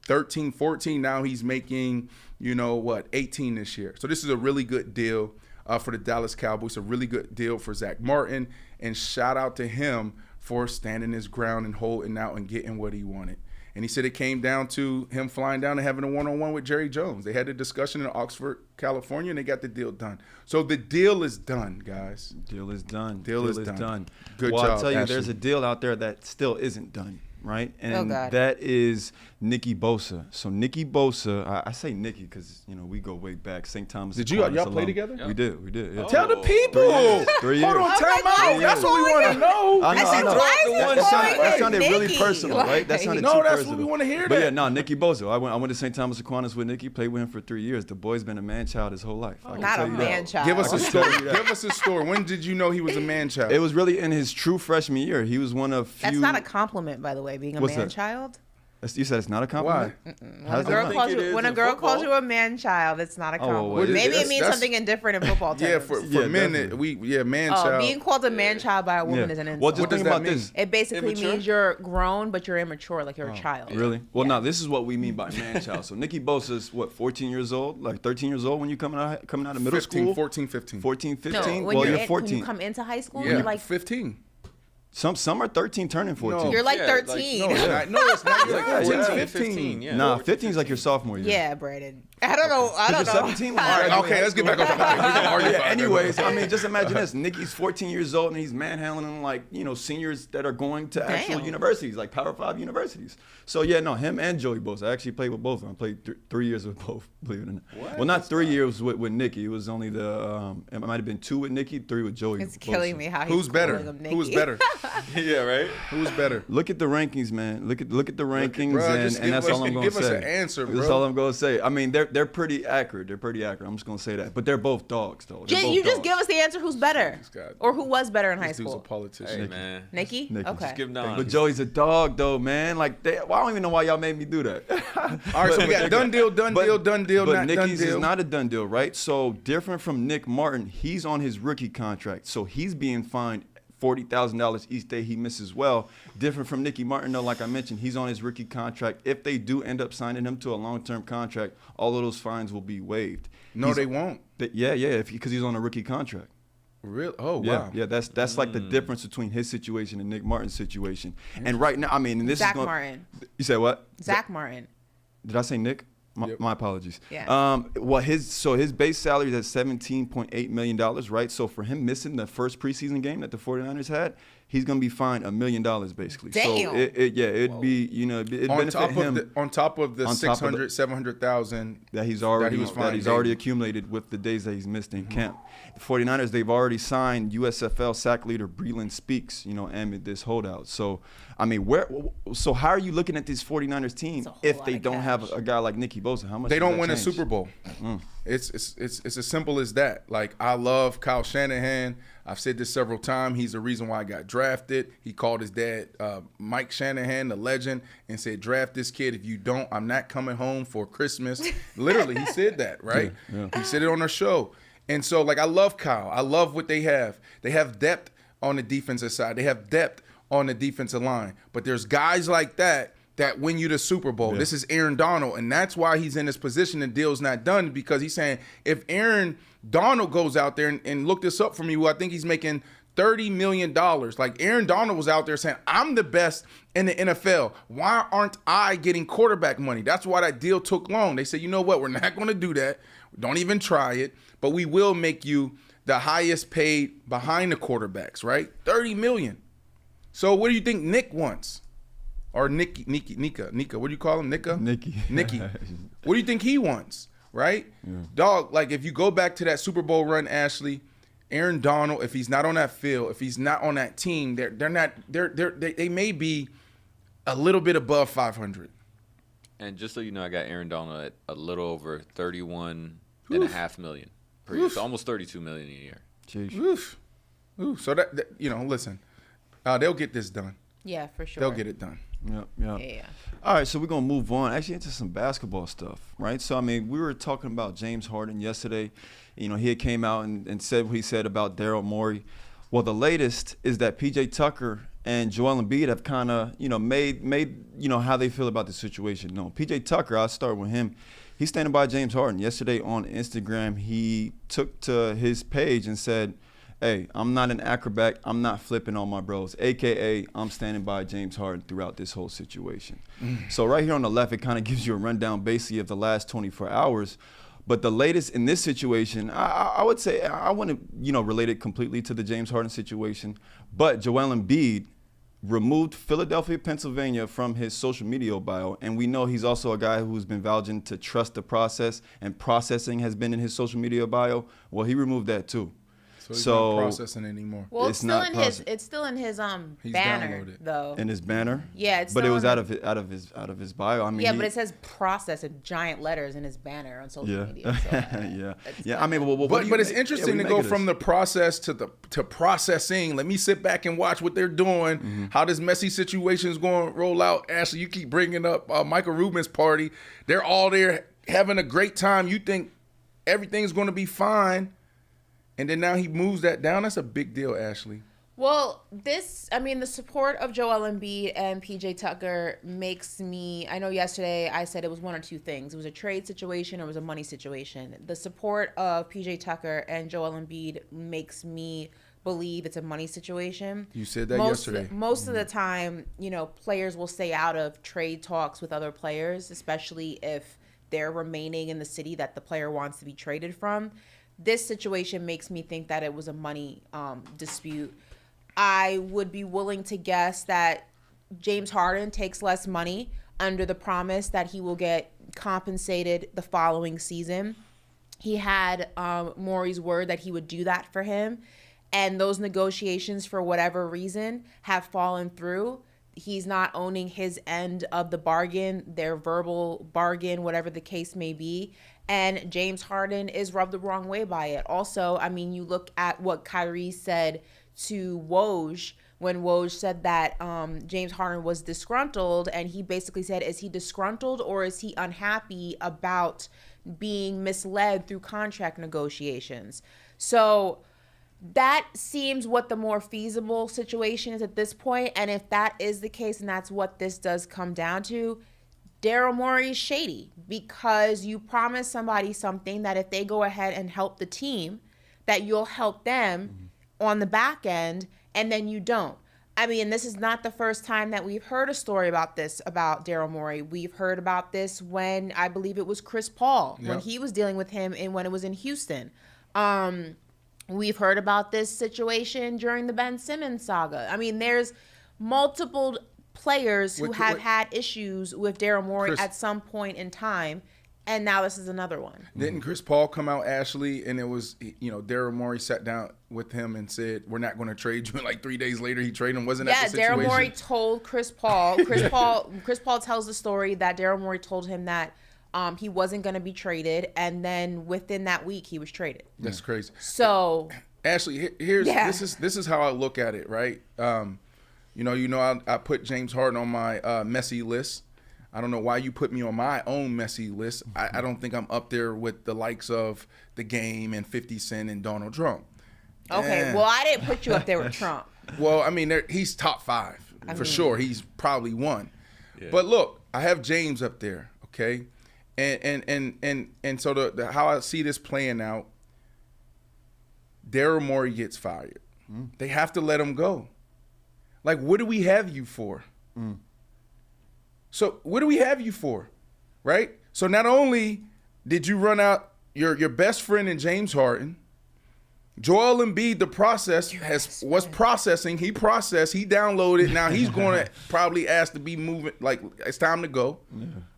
13, 14. Now he's making, 18 this year. So this is a really good deal for the Dallas Cowboys, a really good deal for Zach Martin. And shout out to him for standing his ground and holding out and getting what he wanted. And he said it came down to him flying down and having a one-on-one with Jerry Jones. They had a discussion in Oxford, California, and they got the deal done. So the deal is done, guys. Deal is done. Deal is done. Good job, I'll tell you, Ashley. there's a deal out there that still isn't done, right? And God. that is Nicky Bosa. So Nicky Bosa, I say Nicky because, we go way back. St. Thomas. Did y'all play together? Yeah. We did. Yeah. Tell the people. 3 years. Hold on, time out. That's what we want to know. I know. That sounded really Nicky? personal, right? That sounded too No, that's personal. what we want to hear. But yeah, no, Nicky Bosa. I went to St. Thomas Aquinas with Nicky, played with him for 3 years. The boy's been a man-child his whole life. I can Not tell a you that. man-child. Give us a story. Give us a story. When did you know he was a man-child? It was really in his true freshman year. He was one of few. That's not a compliment, by the way, being a What's that? man-child. You said it's not a compliment? Why? When a girl calls you a man-child, it's not a compliment. well, Maybe it that's- means that's- something indifferent in football terms. Yeah, for Yeah, men, definitely. man-child. being called a man-child by a woman is an insult. Well, just What does think that about mean? this. It basically Immature? means you're grown, but you're immature, like you're a child. Really? Well, now this is what we mean by man-child. So Nicky Bosa's 14 years old, like 13 years old when you coming out of middle 15, school. 14, 15. 14, 15. No, when well, you're you're 14. when you come into high school, Yeah, you're like 15. Some are 13 turning 14. No. you're like Yeah, like, 13. No, it's not. You're like Yeah, 14, yeah. 15. Yeah. Nah, 15 is like your sophomore year. Yeah, Brandon. I don't know. I don't know. 17 when All right, okay, let's get back on topic. We're gonna argue Yeah, about it. anyways, I mean, just imagine this. Nicky's 14 years old and he's manhandling like, seniors that are going to actual Damn. universities, like Power 5 universities. So yeah, no, him and Joey Bosa. I actually played with both of them. I played 3 years with both, believe it or not. What? Well, not 3 years with Nicky. It was only it might have been 2 with Nicky, 3 with Joey. It's killing Bosa. me how he's Who's better? calling him Nicky. Who's better? Yeah, right. Who's better? Look at the rankings, man. Look at the rankings, Bruh, just and that's all I'm going to give us say. an answer, That's bro. all I'm going to say. I mean, they're they're pretty accurate. They're pretty accurate. I'm just gonna say that. But they're both dogs, though. They're both You just dogs. give us the answer. Who's better, or who was better in high This dude's a school? politician. Hey, man. Nikki. Nikki. Okay. Just give him the But honors. Joey's a dog, though, man. Like, well, I don't even know why y'all made me do that. All right, so we got done deal, But not done Nicky's deal. is not a done deal, right? So different from Nick Martin, he's on his rookie contract, so he's being fined $40,000 each day he misses. Well, different from Nicky Martin, though, like I mentioned, he's on his rookie contract. If they do end up signing him to a long-term contract, all of those fines will be waived. No, they won't. Yeah, because he's on a rookie contract. Really? Oh, Yeah, wow. yeah, that's like the difference between his situation and Nick Martin's situation. And right now, I mean, and this Zach is going. Martin. You said what? Zach Martin. Did I say Nick? Yep. My apologies. Yeah. Well, his base salary is at $17.8 million, right? So for him missing the first preseason game that the 49ers had, he's going to be fined $1 million basically. Damn. So it'd be, it'd benefit him. On top of the on top of 600, 700,000 that he's already was fined he's daily. already accumulated with the days that he's missed in camp. The 49ers, they've already signed USFL sack leader Breland Speaks, amid this holdout. So, I mean, how are you looking at this 49ers team It's a whole if lot they of don't have cash. a guy like Nicky Bosa? How much They does don't that win a change? Super Bowl. It's as simple as that. Like, I love Kyle Shanahan. I've said this several times. He's the reason why I got drafted. He called his dad, Mike Shanahan, the legend, and said, draft this kid. If you don't, I'm not coming home for Christmas. Literally, he said that, right? Yeah. He said it on our show. And so, like, I love Kyle. I love what they have. They have depth on the defensive side. They have depth on the defensive line. But there's guys like that win you the Super Bowl. Yeah. This is Aaron Donald, and that's why he's in this position and deal's not done, because he's saying if Aaron Donald goes out there and look this up for me, who I think he's making $30 million. Like, Aaron Donald was out there saying, I'm the best in the NFL. Why aren't I getting quarterback money? That's why that deal took long. They said, you know what? We're not going to do that. Don't even try it. But we will make you the highest paid behind the quarterbacks, right? $30 million. So what do you think Nick wants? Or Nika, what do you call him? Nicky. Nicky. What do you think he wants, right? Yeah. Dog, like, if you go back to that Super Bowl run, Ashley, Aaron Donald, if he's not on that field, if he's not on that team, they may be a little bit above 500. And just so you know, I got Aaron Donald at a little over $31.5 million per year, so almost $32 million a year. Jeez. Oof. Oof. So that listen, they'll get this done. Yeah, for sure. They'll get it done. Yep. Yeah. All right, so we're going to move on actually into some basketball stuff, right? So, I mean, we were talking about James Harden yesterday. He had came out and said what he said about Daryl Morey. Well, the latest is that P.J. Tucker and Joel Embiid have kind of, made how they feel about the situation known. P.J. Tucker, I'll start with him. He's standing by James Harden. Yesterday on Instagram, he took to his page and said, hey, I'm not an acrobat. I'm not flipping on my bros, a.k.a. I'm standing by James Harden throughout this whole situation. So right here on the left, it kind of gives you a rundown basically of the last 24 hours. But the latest in this situation, I would say I wouldn't, relate it completely to the James Harden situation. But Joel Embiid removed Philadelphia, Pennsylvania from his social media bio. And we know he's also a guy who's been vouching to trust the process, and processing has been in his social media bio. Well, he removed that too. So he's not processing anymore. Well, It's it's still not in process- his He's banner downloaded. though. In his banner. Yeah, it's But it still was in out of his bio. I mean, yeah, but it says process in giant letters in his banner on social media. So, yeah. I mean, what do you But it's make- interesting what do to you go make of from this? the process to processing. Let me sit back and watch what they're doing, how this messy situation is going to roll out. Ashley, you keep bringing up Michael Rubin's party. They're all there having a great time. You think everything's going to be fine, and then now he moves that down. That's a big deal, Ashley. Well, the support of Joel Embiid and PJ Tucker makes me, I know yesterday I said it was one or two things. It was a trade situation or it was a money situation. The support of PJ Tucker and Joel Embiid makes me believe it's a money situation. You said that yesterday. Most of the time, players will stay out of trade talks with other players, especially if they're remaining in the city that the player wants to be traded from. This situation makes me think that it was a money dispute. I would be willing to guess that James Harden takes less money under the promise that he will get compensated the following season. He had Morey's word that he would do that for him, and those negotiations, for whatever reason, have fallen through. He's not owning his end of the bargain, their verbal bargain, whatever the case may be. And James Harden is rubbed the wrong way by it. Also, I mean, you look at what Kyrie said to Woj when Woj said that James Harden was disgruntled, and he basically said, is he disgruntled or is he unhappy about being misled through contract negotiations? So that seems what the more feasible situation is at this point. And if that is the case, and that's what this does come down to, Daryl Morey is shady, because you promise somebody something that if they go ahead and help the team, that you'll help them on the back end, and then you don't. I mean, this is not the first time that we've heard a story about this, about Daryl Morey. We've heard about this when, I believe it was Chris Paul, when he was dealing with him and when it was in Houston. We've heard about this situation during the Ben Simmons saga. I mean, there's multiple players who have had issues with Daryl Morey at some point in time, and now this is another one. Didn't Chris Paul come out, Ashley, and it was, Daryl Morey sat down with him and said, we're not going to trade you, and like 3 days later he traded him? Wasn't that the situation? Yeah, Daryl Morey told Chris Paul. Chris Paul tells the story that Daryl Morey told him that he wasn't going to be traded, and then within that week he was traded. That's crazy. So, Ashley, this is how I look at it, right? I put James Harden on my messy list. I don't know why you put me on my own messy list. I don't think I'm up there with the likes of The Game and 50 Cent and Donald Trump. Okay, well, I didn't put you up there with Trump. Well, I mean, he's top 5 for sure. He's probably 1. Yeah. But look, I have James up there, okay? And so the how I see this playing out, Daryl Morey gets fired. They have to let him go. Like, what do we have you for? So what do we have you for, right? So not only did you run out your best friend in James Harden, Joel Embiid, the process was processing. He processed. He downloaded. Now he's going to probably ask to be moving. Like, it's time to go,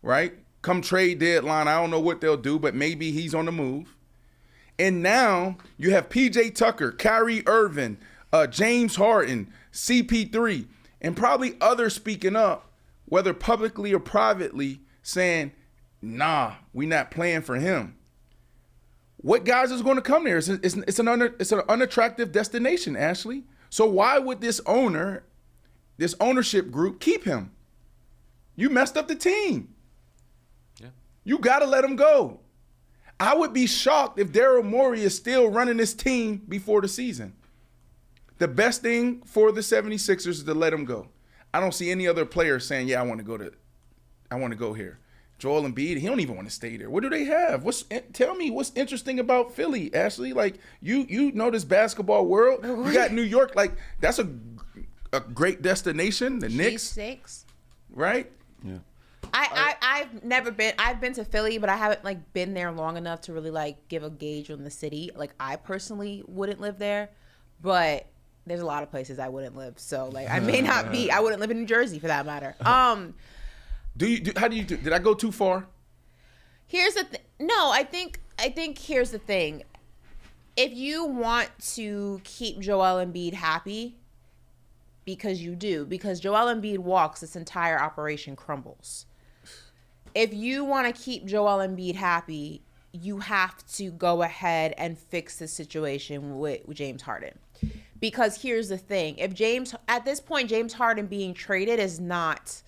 right? Come trade deadline. I don't know what they'll do, but maybe he's on the move. And now you have P.J. Tucker, Kyrie Irving, James Harden, CP3, and probably others speaking up, whether publicly or privately, saying, nah, we not playing for him. What guys is going to come there? It's an unattractive destination, Ashley. So why would this ownership group keep him? You messed up the team. Yeah. You got to let him go. I would be shocked if Daryl Morey is still running this team before the season. The best thing for the 76ers is to let him go. I don't see any other player saying, yeah, I want to go here. Joel Embiid, he don't even want to stay there. What do they have? Tell me what's interesting about Philly, Ashley? Like, you know this basketball world. You got New York, like, that's a great destination. The Knicks. 6. Right? Yeah. I've been to Philly, but I haven't been there long enough to really give a gauge on the city. Like, I personally wouldn't live there, but there's a lot of places I wouldn't live. So I may not be. I wouldn't live in New Jersey for that matter. How do you do? Did I go too far? Here's the thing. No, I think here's the thing. If you want to keep Joel Embiid happy, because Joel Embiid walks, this entire operation crumbles. If you want to keep Joel Embiid happy, you have to go ahead and fix the situation with James Harden. Because here's the thing. At this point, James Harden being traded is not,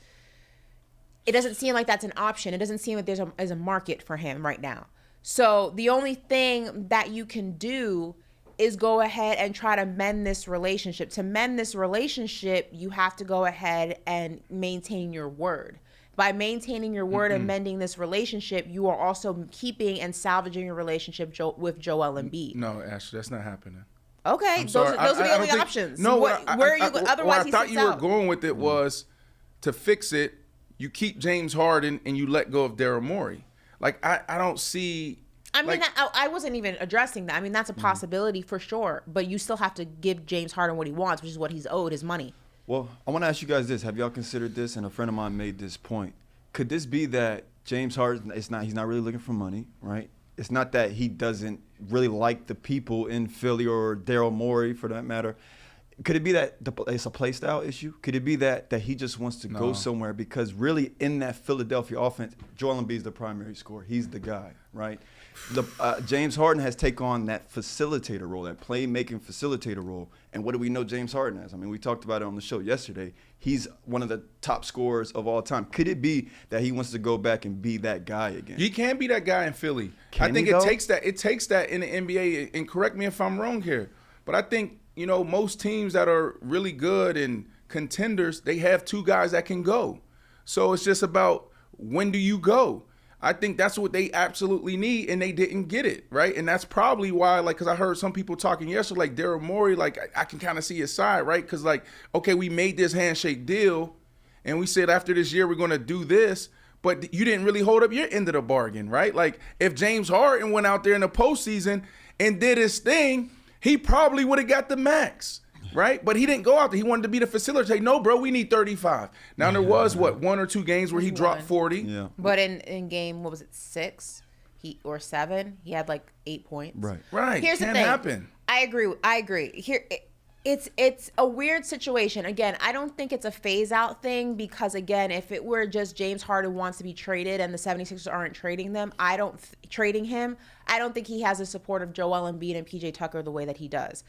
it doesn't seem like that's an option. It doesn't seem like there's a market for him right now. So the only thing that you can do is go ahead and try to mend this relationship. To mend this relationship, you have to go ahead and maintain your word. By maintaining your word and mending this relationship, you are also keeping and salvaging your relationship with Joel Embiid. No, Ashley, that's not happening. Okay, those are the only options. No, where are you? Otherwise, I thought you were going with it was to fix it. You keep James Harden and you let go of Daryl Morey. Like, I don't see. I mean, I wasn't even addressing that. I mean, that's a possibility for sure. But you still have to give James Harden what he wants, which is what he's owed, his money. Well, I want to ask you guys this. Have y'all considered this? And a friend of mine made this point. Could this be that James Harden, he's not really looking for money, right? It's not that he doesn't really like the people in Philly or Daryl Morey, for that matter. Could it be that it's a play style issue? Could it be that he just wants to go somewhere? Because really in that Philadelphia offense, Joel Embiid is the primary scorer. He's the guy, right? James Harden has taken on that facilitator role, that playmaking facilitator role. And what do we know James Harden as? I mean, we talked about it on the show yesterday. He's one of the top scorers of all time. Could it be that he wants to go back and be that guy again? He can be that guy in Philly. I think it takes that. It takes that in the NBA. And correct me if I'm wrong here, but I think most teams that are really good and contenders, they have two guys that can go. So it's just about when do you go? I think that's what they absolutely need, and they didn't get it, right? And that's probably why, because I heard some people talking yesterday, like Daryl Morey, I can kind of see his side, right? Because, okay, we made this handshake deal, and we said after this year we're going to do this, but you didn't really hold up your end of the bargain, right? Like, if James Harden went out there in the postseason and did his thing, he probably would have got the max. Right? But he didn't go out there. He wanted to be the facilitator. No, bro, we need 35. Now, there was, 1 or 2 games where he dropped 40. Yeah. But in game, 6 or 7, he had 8 points. Right. Here's Can't the thing. happen. I agree. Here, it's a weird situation. Again, I don't think it's a phase-out thing because, again, if it were just James Harden wants to be traded and the 76ers aren't trading him, I don't think he has the support of Joel Embiid and PJ Tucker the way that he does.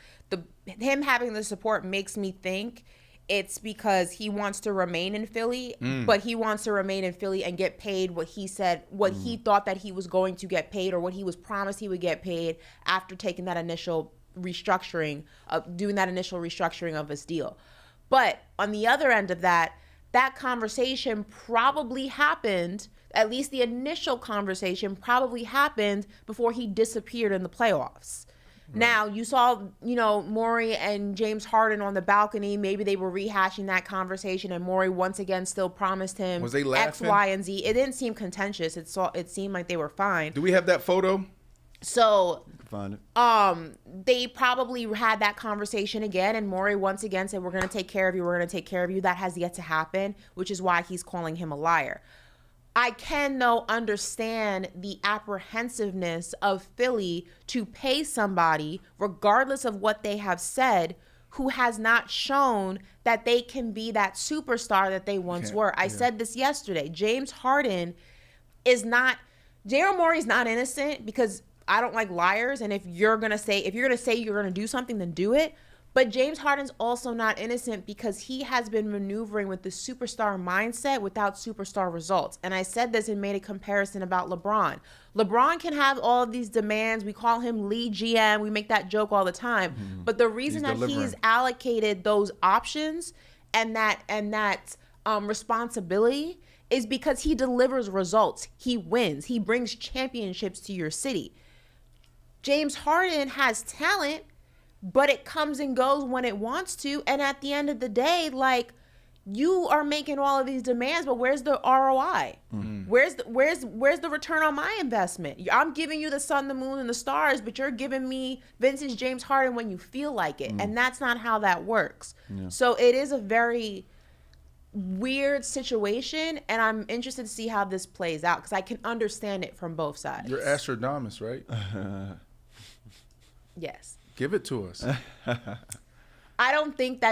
Him having the support makes me think it's because he wants to remain in Philly, but he wants to remain in Philly and get paid what he said, what he thought that he was going to get paid or what he was promised he would get paid after taking that initial doing that initial restructuring of his deal. But on the other end of that conversation probably happened, at least the initial conversation probably happened before he disappeared in the playoffs. Right. Now, you saw, Morey and James Harden on the balcony. Maybe they were rehashing that conversation, and Morey once again still promised him was they X, Y, and Z. It didn't seem contentious. It seemed like they were fine. Do we have that photo? So, find it. They probably had that conversation again, and Morey once again said, we're going to take care of you, we're going to take care of you. That has yet to happen, which is why he's calling him a liar. I can, though, understand the apprehensiveness of Philly to pay somebody, regardless of what they have said, who has not shown that they can be that superstar that they once were. I said this yesterday. James Harden is not – Daryl Morey's not innocent because – I don't like liars, and if you're gonna say you're gonna do something, then do it. But James Harden's also not innocent because he has been maneuvering with the superstar mindset without superstar results. And I said this and made a comparison about LeBron. LeBron can have all of these demands. We call him lead GM. We make that joke all the time. Mm-hmm. But the reason he's allocated those options and that responsibility is because he delivers results. He wins. He brings championships to your city. James Harden has talent, but it comes and goes when it wants to. And at the end of the day, you are making all of these demands, but where's the ROI? Mm-hmm. Where's the return on my investment? I'm giving you the sun, the moon, and the stars, but you're giving me vintage James Harden when you feel like it. Mm-hmm. And that's not how that works. Yeah. So it is a very weird situation, and I'm interested to see how this plays out because I can understand it from both sides. You're Astrodamus, right? Yes. Give it to us. I don't think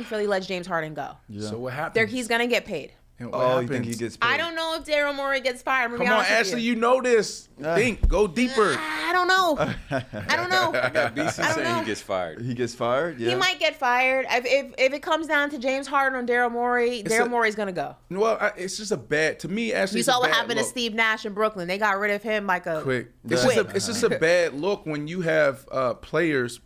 Philly lets James Harden go. Yeah. So what happens? He's going to get paid. You think he gets paid? I don't know if Daryl Morey gets fired. Come on, Ashley, you know this. Think. Go deeper. I don't know. I don't know. BC saying he gets fired. He gets fired? Yeah. He might get fired. If it comes down to James Harden or Daryl Morey, Morey's going to go. Well, it's just to me, Ashley, you saw what happened to Steve Nash in Brooklyn. They got rid of him quick. It's just a bad look when you have players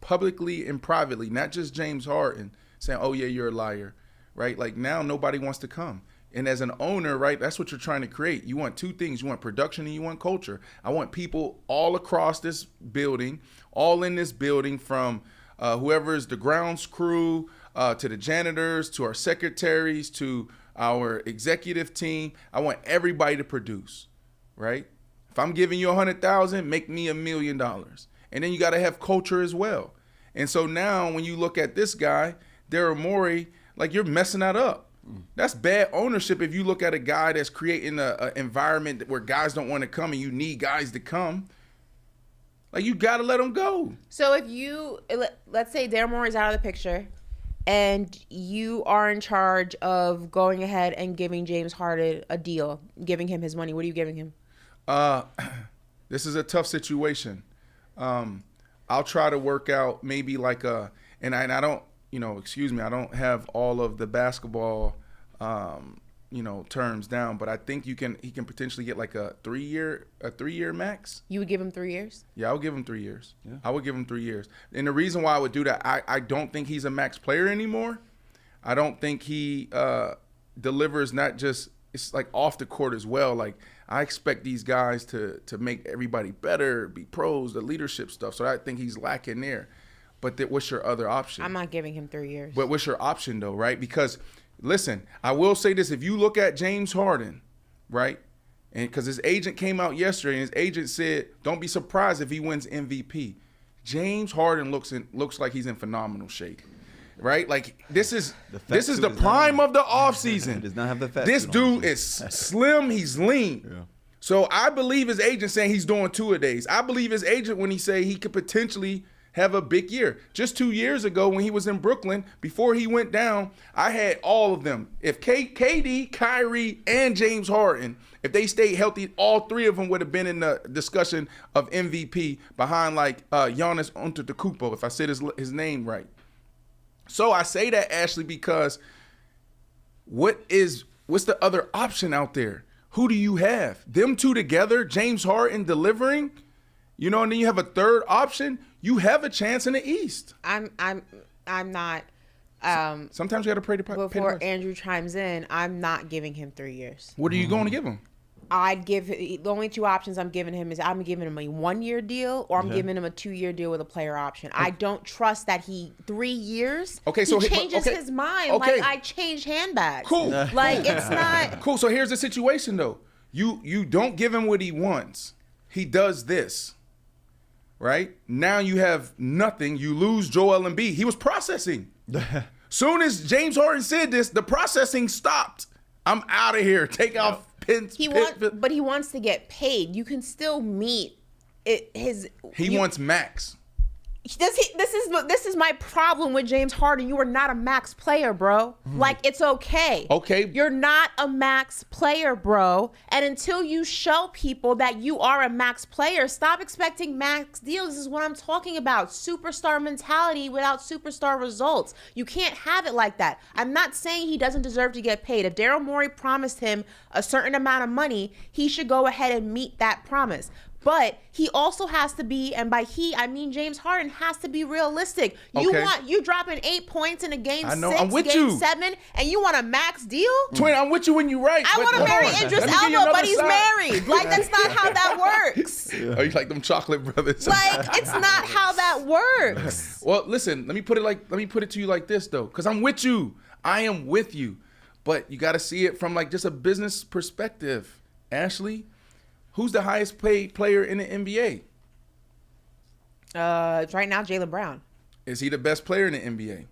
publicly and privately, not just James Harden, saying, oh, yeah, you're a liar, right? Now nobody wants to come. And as an owner, right, that's what you're trying to create. You want two things. You want production and you want culture. I want people all across this building, all in this building, from whoever is the grounds crew to the janitors to our secretaries to our executive team. I want everybody to produce, right? If I'm giving you $100,000, make me $1 million. And then you got to have culture as well. And so now when you look at this guy, Daryl Morey, you're messing that up. That's bad ownership if you look at a guy that's creating an environment where guys don't want to come and you need guys to come. Like, you got to let him go. So if let's say Daryl Morey's out of the picture, and you are in charge of going ahead and giving James Harden a deal, giving him his money, what are you giving him? This is a tough situation. I'll try to work out maybe like and I don't, excuse me, I don't have all of the basketball, terms down, but I think he can potentially get like a 3-year max. You would give him 3 years? Yeah, I would give him 3 years. Yeah. I would give him 3 years. And the reason why I would do that, I don't think he's a max player anymore. I don't think he delivers not just, it's like off the court as well. Like, I expect these guys to make everybody better, be pros, the leadership stuff. So I think he's lacking there. But what's your other option? I'm not giving him 3 years. But what's your option though, right? Because listen, I will say this: if you look at James Harden, right, and because his agent came out yesterday and his agent said, don't be surprised if he wins MVP. James Harden looks like he's in phenomenal shape. Right? Like, this is the prime of the offseason. Does not have the fat This suit on. dude is slim, he's lean. Yeah. So I believe his agent saying he's doing 2-a-days. I believe his agent when he say he could potentially have a big year. Just 2 years ago when he was in Brooklyn, before he went down, I had all of them. If KD, Kyrie, and James Harden, if they stayed healthy, all three of them would have been in the discussion of MVP behind like Giannis Antetokounmpo, if I said his name right. So I say that, Ashley, because what's the other option out there? Who do you have? Them two together, James Harden delivering, and then you have a third option. You have a chance in the East. I'm not. Sometimes you got to pray to pay the Before price. Andrew chimes in, I'm not giving him 3 years. What are you going to give him? I'd give the only two options I'm giving him is I'm giving him a 1-year deal or I'm giving him a 2-year deal with a player option. I don't trust that 3 years. Okay, so he changes his mind. Okay. Like I changed handbags. Cool. Like it's not Cool. So here's the situation though. You don't give him what he wants. He does this. Right? Now you have nothing. You lose Joel Embiid. He was processing. Soon as James Harden said this, the processing stopped. I'm out of here. Take off pins. But he wants to get paid. You can still meet it. He wants max. This is my problem with James Harden. You are not a max player, bro. Like, it's okay. Okay. You're not a max player, bro. And until you show people that you are a max player, stop expecting max deals. This is what I'm talking about. Superstar mentality without superstar results. You can't have it like that. I'm not saying he doesn't deserve to get paid. If Daryl Morey promised him a certain amount of money, he should go ahead and meet that promise. But he also has to be, and by he, I mean James Harden, has to be realistic. You dropping 8 points in a game 6, game 7, and you want a max deal? Twin, I'm with you when you're right. I want to marry Idris Elba, but he's married. Like, that's not how that works. Oh, you like them chocolate brothers? Like, it's not how that works. Well, listen, let me put it to you like this though, because I'm with you. I am with you, but you got to see it from like just a business perspective, Ashley. Who's the highest paid player in the NBA? Right now, Jaylen Brown. Is he the best player in the NBA?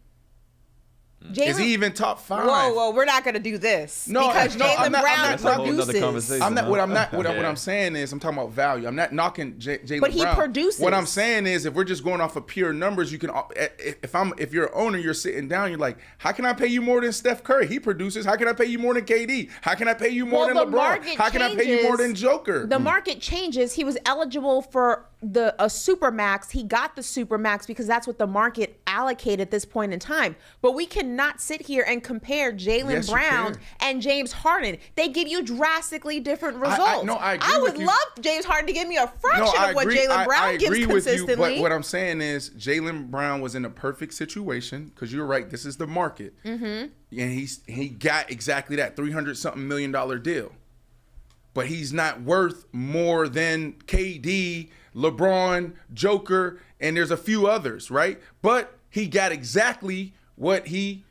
Is he even top 5? Whoa, we're not gonna do this. Because Jaylen Brown produces. What I'm saying is, I'm talking about value. I'm not knocking Jaylen Brown. But he produces. What I'm saying is, if we're just going off of pure numbers, you can. If you're an owner, you're sitting down. You're like, how can I pay you more than Steph Curry? He produces. How can I pay you more than KD? How can I pay you more than LeBron? How can I pay you more than Joker? The market changes. He was eligible for a supermax. He got the supermax because that's what the market allocated at this point in time. But we cannot sit here and compare Jaylen Brown and James Harden. They give you drastically different results. I would love James Harden to give me a fraction of what Jaylen Brown gives consistently. But what I'm saying is Jaylen Brown was in a perfect situation because you're right. This is the market, and he got exactly that $300-something million deal. But he's not worth more than KD, LeBron, Joker, and there's a few others, right? But he got exactly what he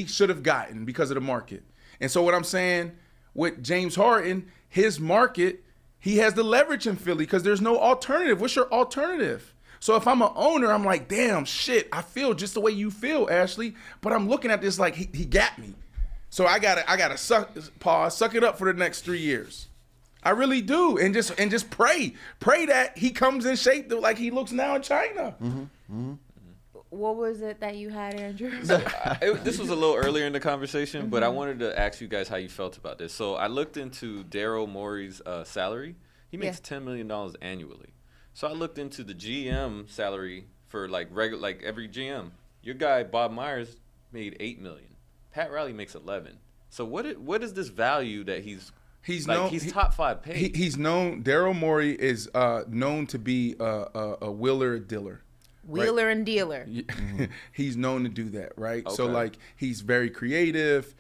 should have gotten because of the market. And so what I'm saying with James Harden, his market, he has the leverage in Philly because there's no alternative. What's your alternative? So if I'm an owner, I'm like, damn, shit, I feel just the way you feel, Ashley. But I'm looking at this like he got me. So I gotta suck it up for the next 3 years. I really do, and just pray that he comes in shape like he looks now in China. What was it that you had, Andrew? This was a little earlier in the conversation, but I wanted to ask you guys how you felt about this. So I looked into Daryl Morey's salary. He makes $10 million annually. So I looked into the GM salary for like every GM. Your guy Bob Myers made $8 million. Pat Riley makes 11. So what is this value that he's top 5 paid? He's known. Daryl Morey is known to be a wheeler dealer. Wheeler and dealer. He's known to do that, right? Okay. So like he's very creative.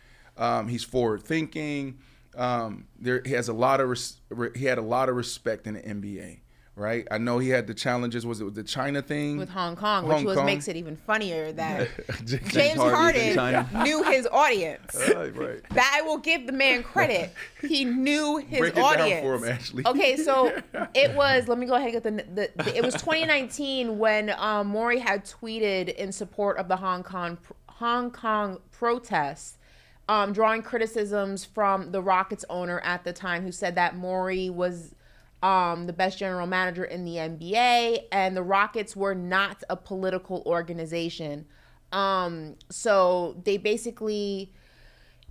He's forward thinking. He had a lot of respect in the NBA, right? I know he had the challenges. Was it the China thing With Hong Kong, which makes it even funnier that James Harden Harden knew his audience. Right. That I will give the man credit. He knew his Break it audience. down for him, Ashley. Okay, so it was. Let me go ahead and get it was 2019 when Morey had tweeted in support of the Hong Kong protests, drawing criticisms from the Rockets owner at the time, who said that Morey was the best general manager in the NBA, and the Rockets were not a political organization. So they basically,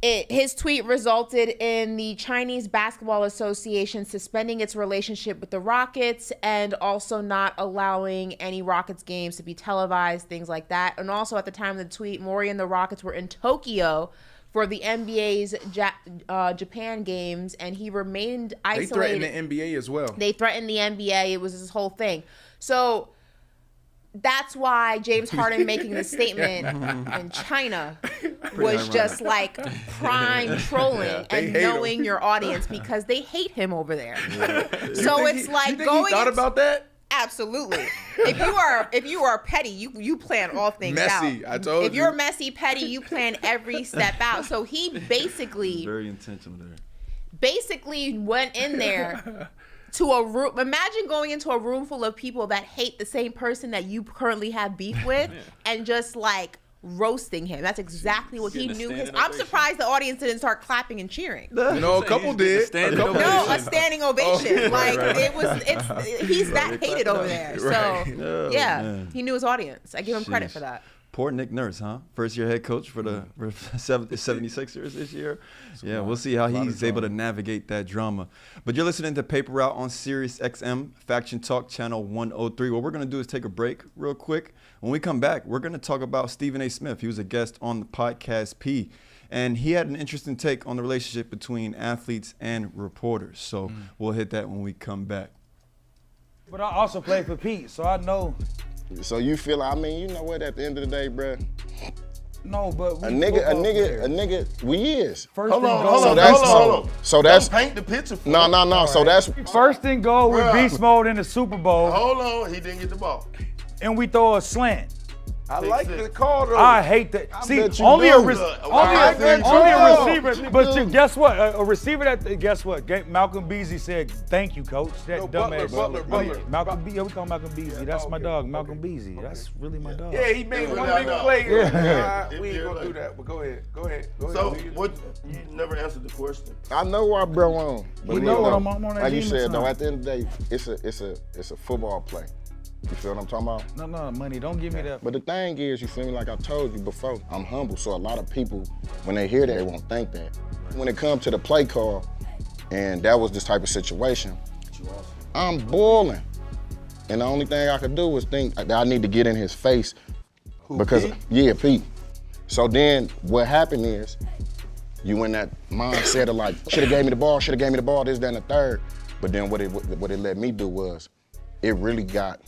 his tweet resulted in the Chinese Basketball Association suspending its relationship with the Rockets and also not allowing any Rockets games to be televised, things like that. And also at the time of the tweet, Morey and the Rockets were in Tokyo for the NBA's Japan games, and he remained isolated. They threatened the NBA as well. They threatened the NBA. It was this whole thing. So that's why James Harden making the statement in China was just like prime trolling and knowing your audience, because they hate him over there. So it's like you think he thought about that? Absolutely. If you are petty, you plan all things messy, out. I told you. If you're messy, petty, you plan every step out. So he basically Very intentional there. basically went in there to a room. Imagine going into a room full of people that hate the same person that you currently have beef with, and just like roasting him. That's exactly what he knew. I'm surprised the audience didn't start clapping and cheering. No, a couple did. No, a standing ovation. He's that hated over there. So he knew his audience. I give him credit for that. Poor Nick Nurse, huh? First year head coach for the 76ers this year. Yeah, we'll see how he's able to navigate that drama. But you're listening to Paper Route on Sirius XM, Faction Talk Channel 103. What we're going to do is take a break real quick. When we come back, we're going to talk about Stephen A. Smith. He was a guest on the podcast P, and he had an interesting take on the relationship between athletes and reporters. So we'll hit that when we come back. But I also played for Pete, so I know. So you feel, I mean, you know what, at the end of the day, bruh, No, but a nigga, we is. First Hold and on, goal. hold on, that's- hold on. so that's- Don't paint the picture for No, me. no, no. So that's First and goal with Bruh. beast mode in the Super Bowl, Hold on, he didn't get the ball. and we throw a slant. I like the call though. I hate that. See, bet you only do. a receiver. But do. guess what? A receiver that. Guess what? Malcolm Beasley said, "Thank you, coach." That No, dumbass. Butler. Malcolm Beasley. We call Malcolm Beasley. That's my dog, Malcolm Beasley. That's really my dog. Yeah, he made one big no. play. Yeah. We ain't gonna do that. But go ahead. So what? You never answered the question. I know why bro on. But You you know what, know, I'm on that like you demon said though, time. at the end of the day, it's a football play. You feel what I'm talking about? No, money. Don't give me that. But the thing is, you feel me, like I told you before, I'm humble, so a lot of people, when they hear that, they won't think that. When it comes to the play call, and that was this type of situation, I'm boiling. And the only thing I could do was think that I need to get in his face. Because, Pete? yeah, Pete. So then what happened is, you in that mindset of like, should've gave me the ball, this, that, and the third. But then what it let me do was, it really got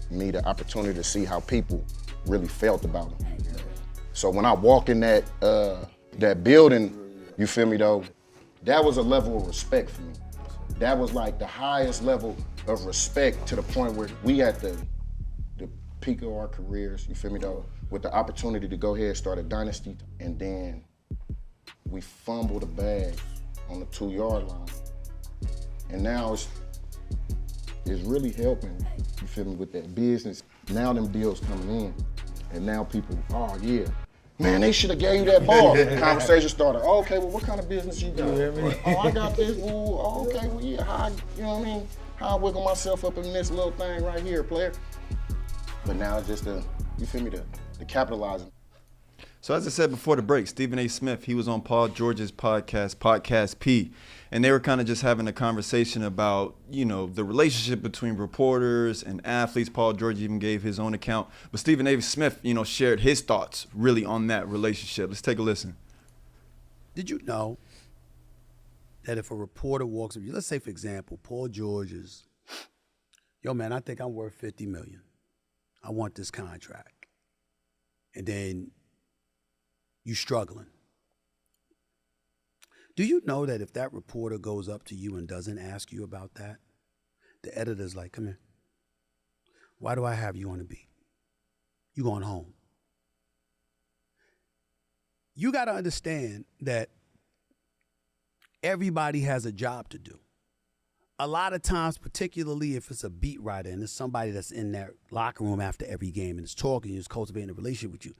me the opportunity to see how people really felt about him. So when I walk in that building, you feel me though, that was a level of respect for me. That was like the highest level of respect to the point where we at the peak of our careers, you feel me though, with the opportunity to go ahead and start a dynasty, and then we fumbled the bag on the 2-yard line. And now it's really helping, you feel me, with that business. Now them deals coming in, and now people, oh yeah, Man, they should have gave you that ball. Conversation started. Oh, okay, well, what kind of business you got? Oh, I got this. Ooh, oh, okay, well, yeah, you know what I mean? How I wiggle myself up in this little thing right here, player. But now it's just you feel me, the capitalizing. So as I said before the break, Stephen A. Smith, he was on Paul George's Podcast P, and they were kind of just having a conversation about, the relationship between reporters and athletes. Paul George even gave his own account, but Stephen A. Smith, shared his thoughts really on that relationship. Let's take a listen. Did you know that if a reporter walks up, let's say for example, Paul George is, yo man, I think I'm worth $50 million. I want this contract. And then you struggling. Do you know that if that reporter goes up to you and doesn't ask you about that, the editor's like, come here. Why do I have you on the beat? You going home. You got to understand that everybody has a job to do. A lot of times, particularly if it's a beat writer and it's somebody that's in that locker room after every game and is talking, is cultivating a relationship with you,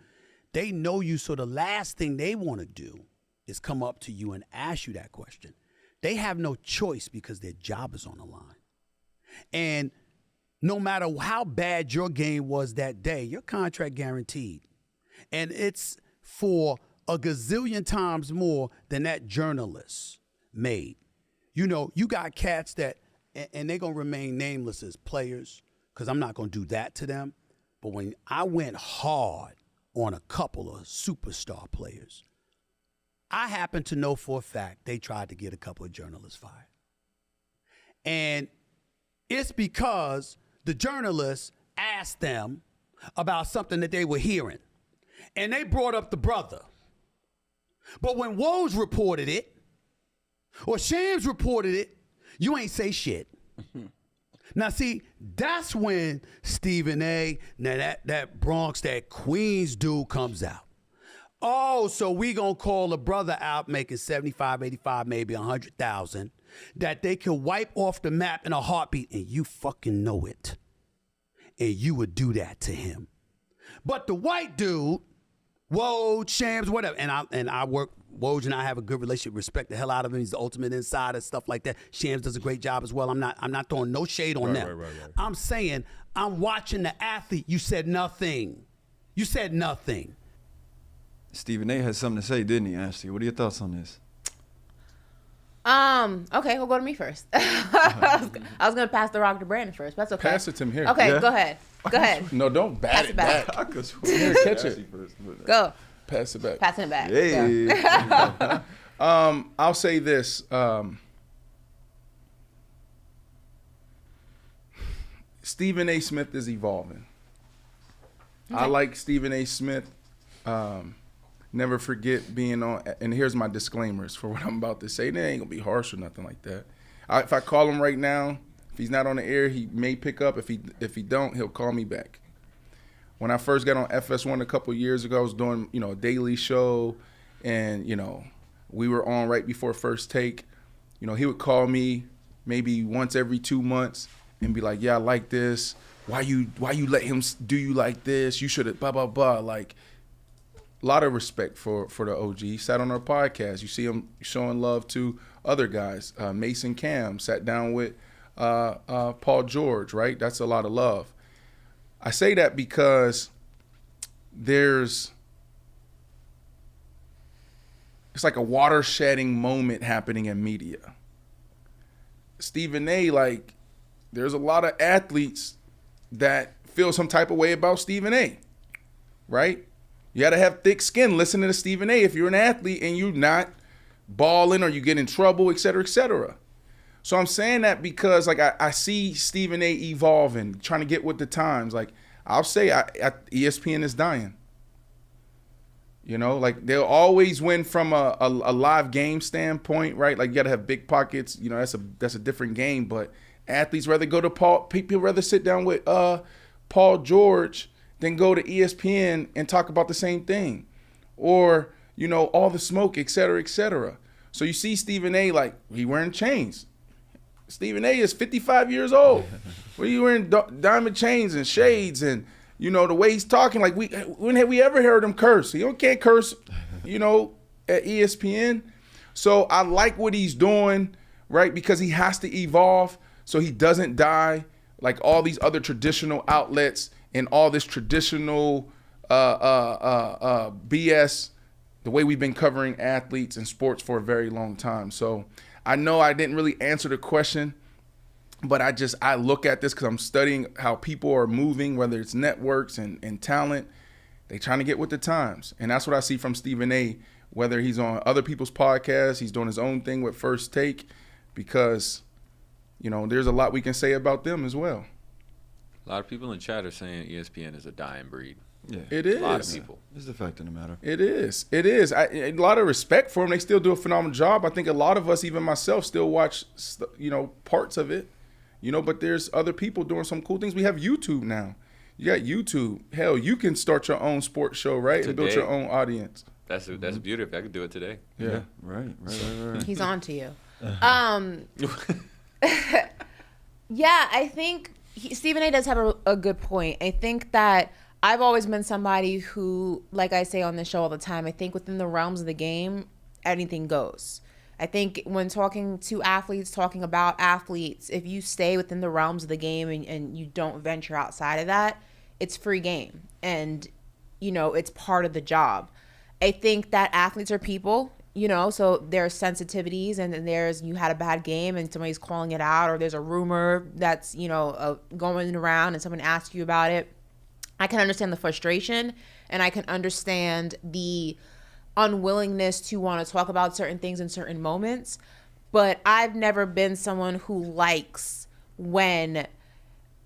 they know you, so the last thing they want to do is come up to you and ask you that question. They have no choice because their job is on the line. And no matter how bad your game was that day, your contract guaranteed. And it's for a gazillion times more than that journalist made. You got cats that, and they're going to remain nameless as players because I'm not going to do that to them. But when I went hard on a couple of superstar players, I happen to know for a fact they tried to get a couple of journalists fired. And it's because the journalists asked them about something that they were hearing. And they brought up the brother. But when Woj reported it, or Shams reported it, you ain't say shit. Now, see, that's when Stephen A., now that Bronx, that Queens dude comes out. Oh, so we gonna call a brother out making 75, 85, maybe 100,000 that they can wipe off the map in a heartbeat, and you fucking know it. And you would do that to him. But the white dude, Woj, Shams, whatever, and I work, Woj and I have a good relationship, respect the hell out of him. He's the ultimate insider, stuff like that. Shams does a great job as well. I'm not throwing no shade on them. Right. I'm saying, I'm watching the athlete. You said nothing. You said nothing. Stephen A. has something to say, didn't he, Ashley? What are your thoughts on this? Okay, we'll go to me first. I was gonna pass the rock to Brandon first, but that's okay. Pass it to him here. Okay, Yeah. Go ahead. Go ahead. No, don't bat it back. Here, catch it. Go. Pass it back. Passing it back. Hey. I'll say this. Stephen A. Smith is evolving. Okay. I like Stephen A. Smith. Never forget being on, and here's my disclaimers for what I'm about to say. They ain't gonna be harsh or nothing like that. If I call him right now, if he's not on the air, he may pick up. If he don't, he'll call me back. When I first got on FS1 a couple years ago, I was doing, a daily show, and, we were on right before First Take. He would call me maybe once every 2 months and be like, yeah, I like this. Why you let him do you like this? You should have blah, blah, blah. Like, a lot of respect for the OG. He sat on our podcast. You see him showing love to other guys. Mason Cam sat down with Paul George, right? That's a lot of love. I say that because it's like a water-shedding moment happening in media. Stephen A., there's a lot of athletes that feel some type of way about Stephen A., right? You got to have thick skin listening to Stephen A. if you're an athlete and you're not balling or you get in trouble, et cetera, et cetera. So I'm saying that because I see Stephen A. evolving, trying to get with the times. I'll say ESPN is dying. They'll always win from a live game standpoint, right? You got to have big pockets. That's a different game. But athletes rather go to people rather sit down with Paul George than go to ESPN and talk about the same thing, or all the smoke, et cetera, et cetera. So you see Stephen A. He wearing chains. Stephen A. is 55 years old. What are you wearing diamond chains and shades and You know, the way he's talking, like when have we ever heard him curse? He can't curse, you know, at ESPN. So I like what he's doing, right? Because he has to evolve so he doesn't die like all these other traditional outlets and all this traditional BS, the way we've been covering athletes and sports for a very long time. So I know I didn't really answer the question, but I look at this because I'm studying how people are moving, whether it's networks and talent. They trying to get with the times. And that's what I see from Stephen A., whether he's on other people's podcasts, he's doing his own thing with First Take, because, you know, there's a lot we can say about them as well. A lot of people in chat are saying ESPN is a dying breed. Yeah, It is. A lot of people. It's the fact of the matter. It is. It is. A lot of respect for them. They still do a phenomenal job. I think a lot of us, even myself, still watch, you know, parts of it. You know, but there's other people doing some cool things. We have YouTube now. You got YouTube. Hell, you can start your own sports show, right? And build Today. your own audience. That's beautiful. I could do it today. Yeah. Right. He's on to you. Yeah, I think Stephen A. does have a good point. I think that I've always been somebody who, like I say on this show all the time, I think within the realms of the game, anything goes. I think when talking to athletes, talking about athletes, if you stay within the realms of the game and you don't venture outside of that, it's free game. And, you know, it's part of the job. I think that athletes are people, you know, so there's sensitivities and then there's you had a bad game and somebody's calling it out, or there's a rumor that's, you know, going around and someone asks you about it. I can understand the frustration and I can understand the unwillingness to want to talk about certain things in certain moments, but I've never been someone who likes when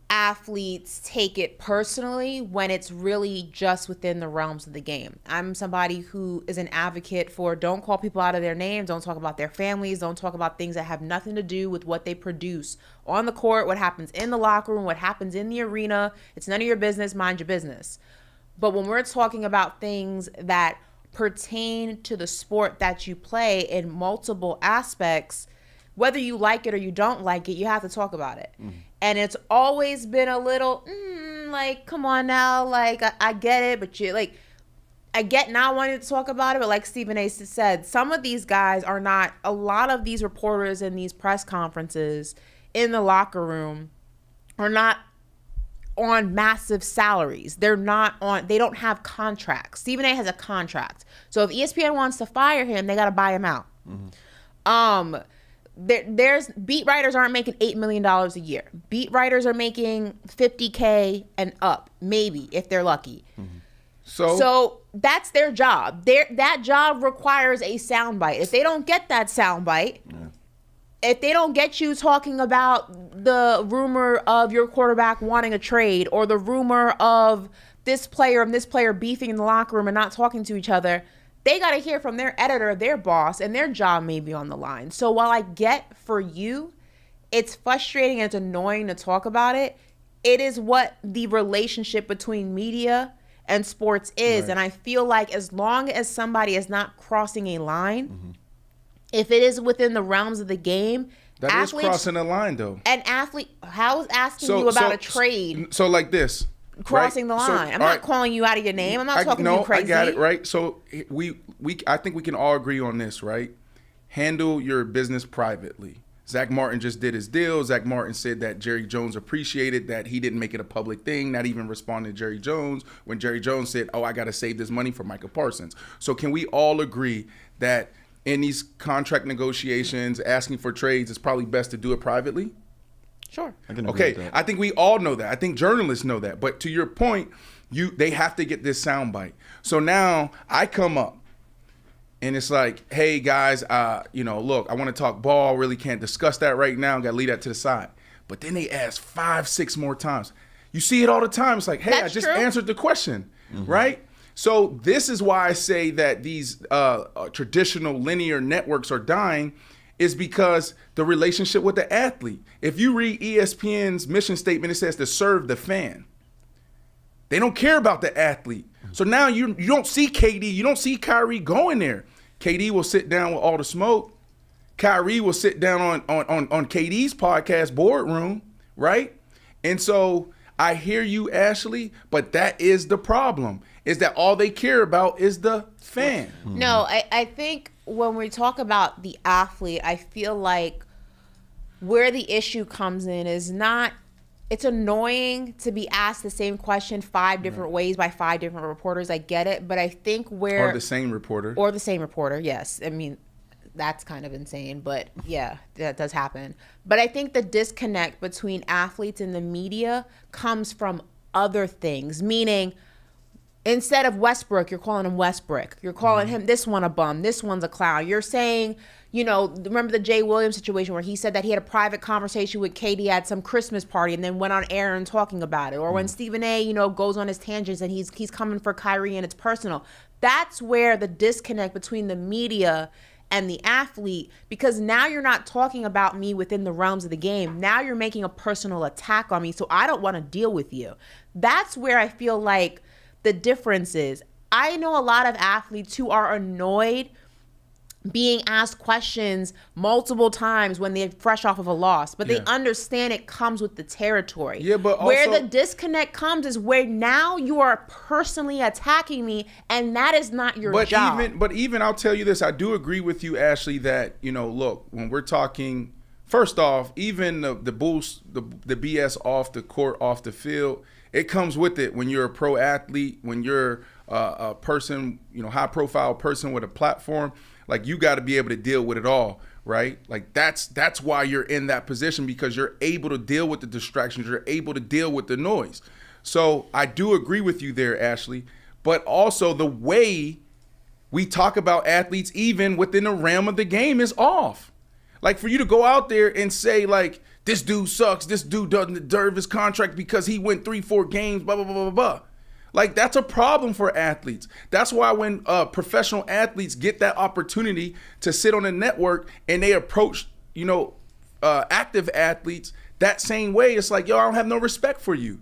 athletes take it personally when it's really just within the realms of the game. I'm somebody who is an advocate for don't call people out of their names, don't talk about their families, don't talk about things that have nothing to do with what they produce on the court, what happens in the locker room, what happens in the arena. It's none of your business, mind your business. But when we're talking about things that pertain to the sport that you play in multiple aspects, whether you like it or you don't like it, you have to talk about it. Mm-hmm. And it's always been a little, like, come on now, like, I get it, but you, like, I get not wanting to talk about it, but like Stephen A. said, some of these guys are not, a lot of these reporters in these press conferences in the locker room are not on massive salaries. They don't have contracts. Stephen A. has a contract. So if ESPN wants to fire him, they got to buy him out. Mm-hmm. There's beat writers aren't making $8 million a year. Beat writers are making $50K and up, maybe, if they're lucky. Mm-hmm. So that's their job. That job requires a soundbite. If they don't get that soundbite, if they don't get you talking about the rumor of your quarterback wanting a trade or the rumor of this player and this player beefing in the locker room and not talking to each other, they got to hear from their editor, their boss, and their job may be on the line. So while I get for you, it's frustrating and it's annoying to talk about it. It is what the relationship between media and sports is. Right. And I feel like as long as somebody is not crossing a line, mm-hmm. if it is within the realms of the game, that athletes, is crossing a line, though. An athlete, how is asking you about a trade? So like this. Crossing the line. I'm not calling you out of your name. I'm not talking to you crazy. I got it, right? So I think we can all agree on this, right? Handle your business privately. Zach Martin just did his deal. Zach Martin said that Jerry Jones appreciated that he didn't make it a public thing, not even responding to Jerry Jones when Jerry Jones said, I got to save this money for Micah Parsons. So can we all agree that in these contract negotiations, asking for trades, it's probably best to do it privately? Sure. Okay, I think we all know that. I think journalists know that. But to your point, they have to get this soundbite. So now I come up and it's like, hey guys, look, I want to talk ball. Really can't discuss that right now. Got to leave that to the side. But then they ask 5-6 more times. You see it all the time. It's like, hey, I just answered the question, mm-hmm. right? So this is why I say that these traditional linear networks are dying. Is because the relationship with the athlete. If you read ESPN's mission statement, it says to serve the fan. They don't care about the athlete. So now you don't see KD, you don't see Kyrie going there. KD will sit down with all the smoke. Kyrie will sit down on KD's podcast boardroom, right? And so I hear you, Ashley, but that is the problem, is that all they care about is the fan. No, I think when we talk about the athlete, I feel like where the issue comes in is not, it's annoying to be asked the same question 5 different ways by 5 different reporters. I get it. But I think where... Or the same reporter. Or the same reporter, yes. I mean, that's kind of insane. But yeah, that does happen. But I think the disconnect between athletes and the media comes from other things. Meaning, instead of Westbrook, you're calling him Westbrook. You're calling him this one a bum. This one's a clown. You're saying... You know, remember the Jay Williams situation where he said that he had a private conversation with Katie at some Christmas party and then went on air and talking about it. Or when Stephen A, you know, goes on his tangents and he's coming for Kyrie and it's personal. That's where the disconnect between the media and the athlete, because now you're not talking about me within the realms of the game. Now you're making a personal attack on me, so I don't want to deal with you. That's where I feel like the difference is. I know a lot of athletes who are annoyed being asked questions multiple times when they're fresh off of a loss, but they understand it comes with the territory. Yeah, but where also, the disconnect comes is where now you are personally attacking me, and that is not your job. But even I'll tell you this, I do agree with you, Ashley, that, you know, look, when we're talking, first off, even the boost, the BS off the court, off the field, it comes with it when you're a pro athlete, when you're a person, you know, high profile person with a platform. Like, you got to be able to deal with it all, right? Like, that's why you're in that position, because you're able to deal with the distractions. You're able to deal with the noise. So I do agree with you there, Ashley. But also the way we talk about athletes, even within the realm of the game, is off. Like, for you to go out there and say, like, this dude sucks, this dude doesn't deserve his contract because he went 3-4 games, blah, blah, blah, blah, blah. Like, that's a problem for athletes. That's why when professional athletes get that opportunity to sit on a network and they approach, you know, active athletes that same way, it's like, yo, I don't have no respect for you.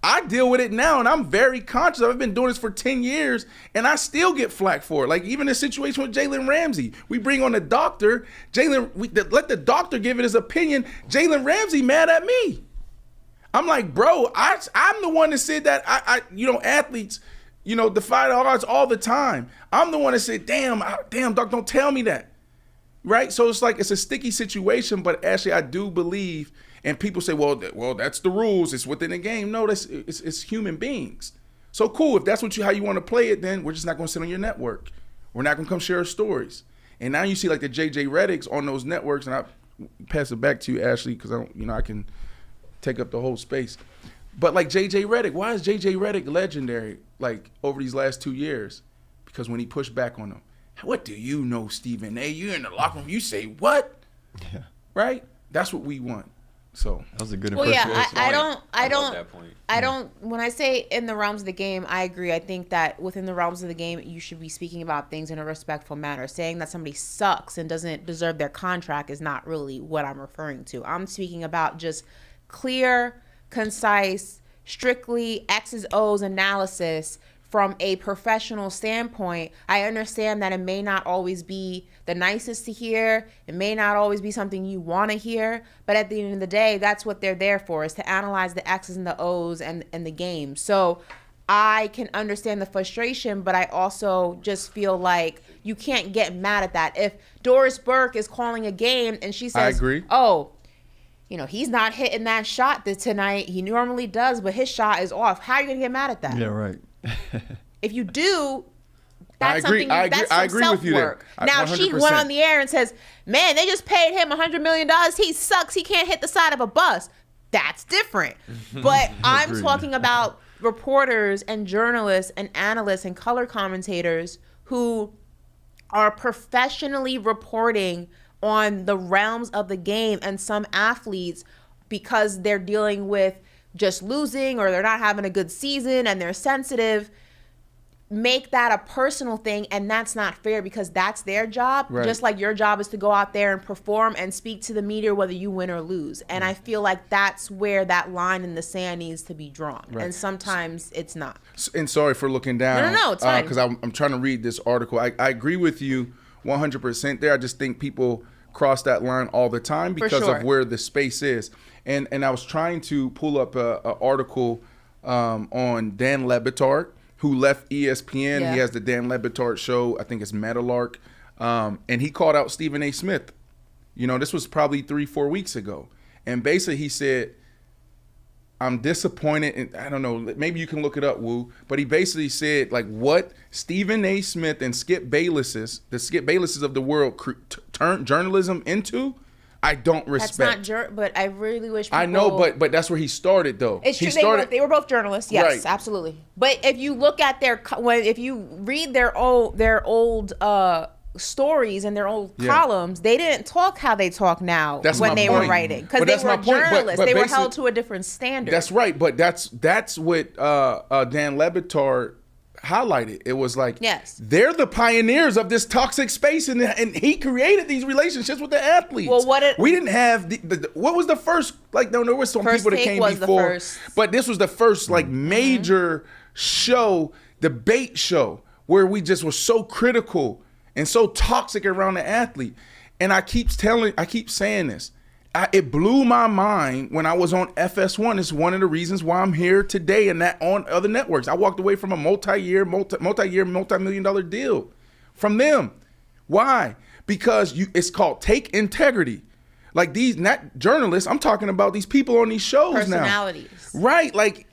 I deal with it now, and I'm very conscious. I've been doing this for 10 years, and I still get flack for it. Like, even the situation with Jalen Ramsey. We bring on the doctor. Let the doctor give it his opinion. Jalen Ramsey mad at me. I'm like, bro, I'm the one that said that, you know, athletes, you know, defy the odds all the time. I'm the one that said, damn, doc, don't tell me that, right? So it's like, it's a sticky situation, but actually I do believe, and people say, well, that's the rules, it's within the game. No, it's human beings. So cool, if that's how you want to play it, then we're just not going to sit on your network. We're not going to come share our stories. And now you see like the JJ Reddick's on those networks, and I pass it back to you, Ashley, because I can take up the whole space. But like JJ Redick, why is JJ Redick legendary like over these last 2 years? Because when he pushed back on them, what do you know, Stephen A? You're in the locker room, you say what? Yeah. Right? That's what we want. So that was a good impression. Well, yeah, I don't. When I say in the realms of the game, I agree. I think that within the realms of the game, you should be speaking about things in a respectful manner. Saying that somebody sucks and doesn't deserve their contract is not really what I'm referring to. I'm speaking about just clear, concise, strictly X's O's analysis from a professional standpoint. I understand that it may not always be the nicest to hear. It may not always be something you want to hear. But at the end of the day, that's what they're there for, is to analyze the X's and the O's and the game. So I can understand the frustration, but I also just feel like you can't get mad at that. If Doris Burke is calling a game and she says, I agree. Oh, you know, he's not hitting that shot tonight. He normally does, but his shot is off. How are you going to get mad at that? Yeah, right. If you do, that's I agree. something, that's I some agree with you there. self-work. Now, 100%. she went on the air and says, man, they just paid him $100 million. He sucks. He can't hit the side of a bus. That's different. But I'm talking about reporters and journalists and analysts and color commentators who are professionally reporting on the realms of the game, and some athletes, because they're dealing with just losing or they're not having a good season and they're sensitive, make that a personal thing, and that's not fair because that's their job. Right. Just like your job is to go out there and perform and speak to the media whether you win or lose. And I feel like that's where that line in the sand needs to be drawn. Right. And sometimes it's not. And sorry for looking down. No, it's fine. Because I'm trying to read this article. I agree with you 100% there. I just think people cross that line all the time because sure. of where the space is. And I was trying to pull up an article on Dan Le Batard, who left ESPN. Yeah. He has the Dan Le Batard show. I think it's Metalark. And he called out Stephen A. Smith. You know, this was probably 3-4 weeks ago. And basically he said, I'm disappointed. And I don't know, maybe you can look it up, Woo. But he basically said, like, what Stephen A. Smith and Skip Baylesses, the Skip Baylesses of the world, turned journalism into, I don't respect. That's not but I really wish people... I know, but that's where he started, though. It's true. He They were both journalists. Yes, Right. absolutely. But if you look at if you read their old stories and their old columns, they didn't talk how they talk now when they were writing, because they were journalists. They were held to a different standard. That's right, but that's what Dan Le Batard highlighted. It was like, yes, they're the pioneers of this toxic space, and he created these relationships with the athletes. Well, we didn't have what was the first, like, no, there was some First people that Take came was before, the first. but this was the first like major debate show where we just were so critical and so toxic around the athlete. And I keep saying this. It blew my mind when I was on FS1. It's one of the reasons why I'm here today and that on other networks. I walked away from a multi-million dollar deal from them. Why? Because it's called Take Integrity. Like, these, not journalists, I'm talking about these people on these shows personalities. now. Right? Like,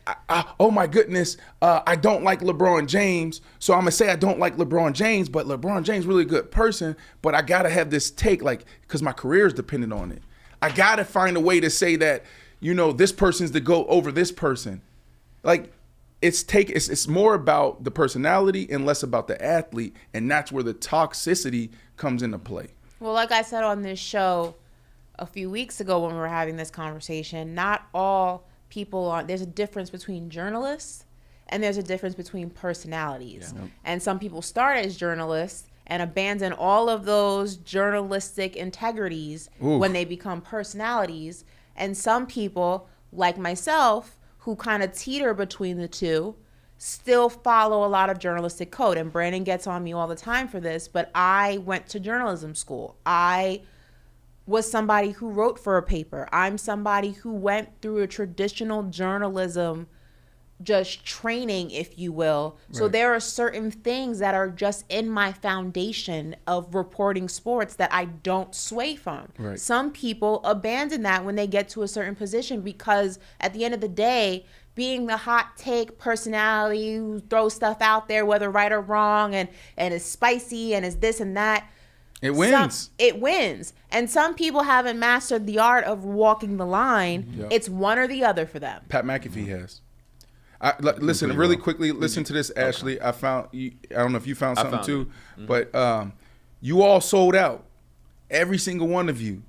oh my goodness, I don't like LeBron James, so I'm gonna say I don't like LeBron James, but LeBron James really a good person, but I gotta have this take, like, because my career is dependent on it. I gotta find a way to say that, you know, this person's the GOAT over this person. Like, it's more about the personality and less about the athlete, and that's where the toxicity comes into play. Well, like I said on this show a few weeks ago when we were having this conversation, not all people there's a difference between journalists and there's a difference between personalities. Yeah. And some people start as journalists and abandon all of those journalistic integrities when they become personalities. And some people, like myself, who kind of teeter between the two, still follow a lot of journalistic code. And Brandon gets on me all the time for this, but I went to journalism school. I was somebody who wrote for a paper. I'm somebody who went through a traditional journalism just training, if you will. Right. So there are certain things that are just in my foundation of reporting sports that I don't sway from. Right. Some people abandon that when they get to a certain position because at the end of the day, being the hot take personality who throws stuff out there, whether right or wrong, and is spicy and is this and that, it wins. It wins. And some people haven't mastered the art of walking the line. Yep. It's one or the other for them. Pat McAfee has. Listen, really quickly, listen to this, Ashley. I don't know if you found something too, but you all sold out. Every single one of you.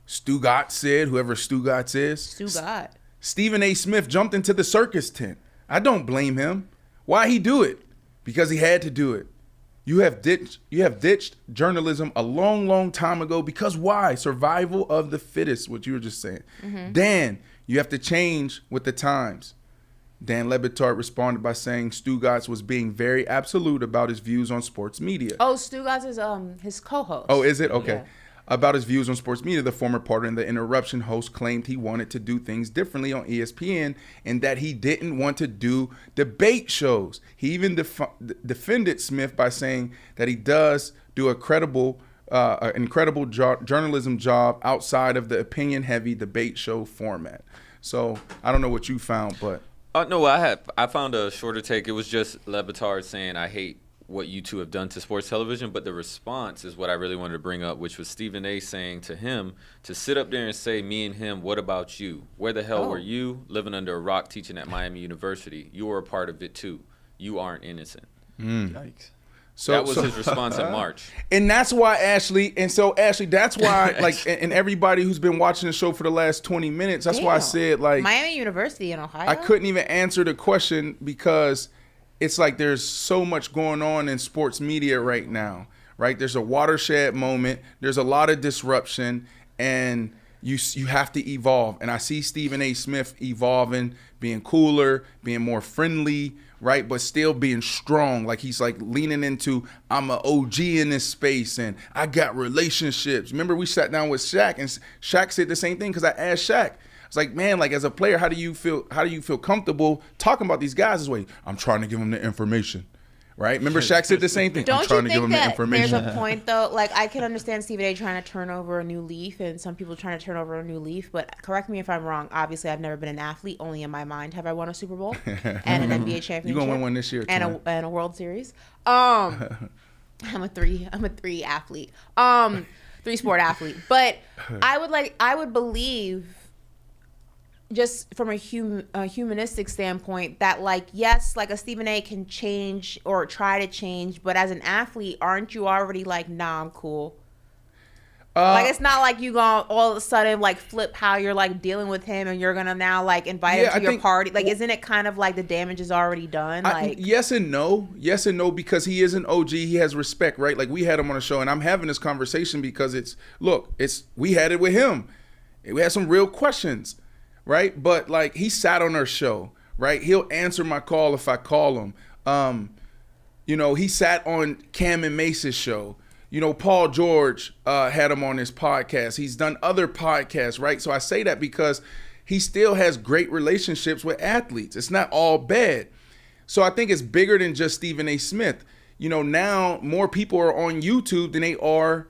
Stugotz said, whoever Stugotz is. Stugotz. Stephen A. Smith jumped into the circus tent. I don't blame him. Why he do it? Because he had to do it. You have ditched journalism a long, long time ago because why? Survival of the fittest, what you were just saying. Mm-hmm. Dan, you have to change with the times. Dan Le Batard responded by saying Stugotz was being very absolute about his views on sports media. Oh, Stugotz is his co-host. Oh, is it? Okay. Yeah. About his views on sports media, the former partner in the interruption host claimed he wanted to do things differently on ESPN and that he didn't want to do debate shows. He even defended Smith by saying that he does do an incredible journalism job outside of the opinion-heavy debate show format. So I don't know what you found, but... No, I found a shorter take. It was just Le Batard saying, I hate what you two have done to sports television, but the response is what I really wanted to bring up, which was Stephen A. saying to him to sit up there and say, me and him, what about you? Where the hell were you living under a rock teaching at Miami University? You were a part of it too. You aren't innocent. Yikes. So that was his response in March. And that's why, Ashley, that's why, like, and everybody who's been watching the show for the last 20 minutes, that's why I said, like, Miami University in Ohio? I couldn't even answer the question because it's like there's so much going on in sports media right now, right? There's a watershed moment. There's a lot of disruption. And you have to evolve. And I see Stephen A. Smith evolving, being cooler, being more friendly, right? But still being strong. Like he's like leaning into, I'm an OG in this space and I got relationships. Remember we sat down with Shaq and Shaq said the same thing because I asked Shaq. It's like, man, like as a player, how do you feel comfortable talking about these guys this way? I'm trying to give them the information. Right? Remember Shaq said the same thing. Don't I'm trying you to give think him the that information. there's a point though? Like I can understand Stephen A. trying to turn over a new leaf, and some people trying to turn over a new leaf. But correct me if I'm wrong. Obviously, I've never been an athlete. Only in my mind have I won a Super Bowl and an NBA championship. You're gonna win one this year, and a World Series. I'm a three athlete. 3-sport athlete. But I would believe, just from a humanistic standpoint, that like, yes, like a Stephen A. can change or try to change, but as an athlete, aren't you already like, nah, I'm cool? Like it's not like you gonna all of a sudden like flip how you're like dealing with him and you're gonna now like invite him to your party. Like, isn't it kind of like the damage is already done? Like yes and no, because he is an OG. He has respect, right? Like we had him on a show, and I'm having this conversation because we had it with him. We had some real questions. Right? But like he sat on our show, right? He'll answer my call if I call him. He sat on Cam and Mace's show. Paul George had him on his podcast. He's done other podcasts, right? So I say that because he still has great relationships with athletes. It's not all bad. So I think it's bigger than just Stephen A. Smith. Now more people are on YouTube than they are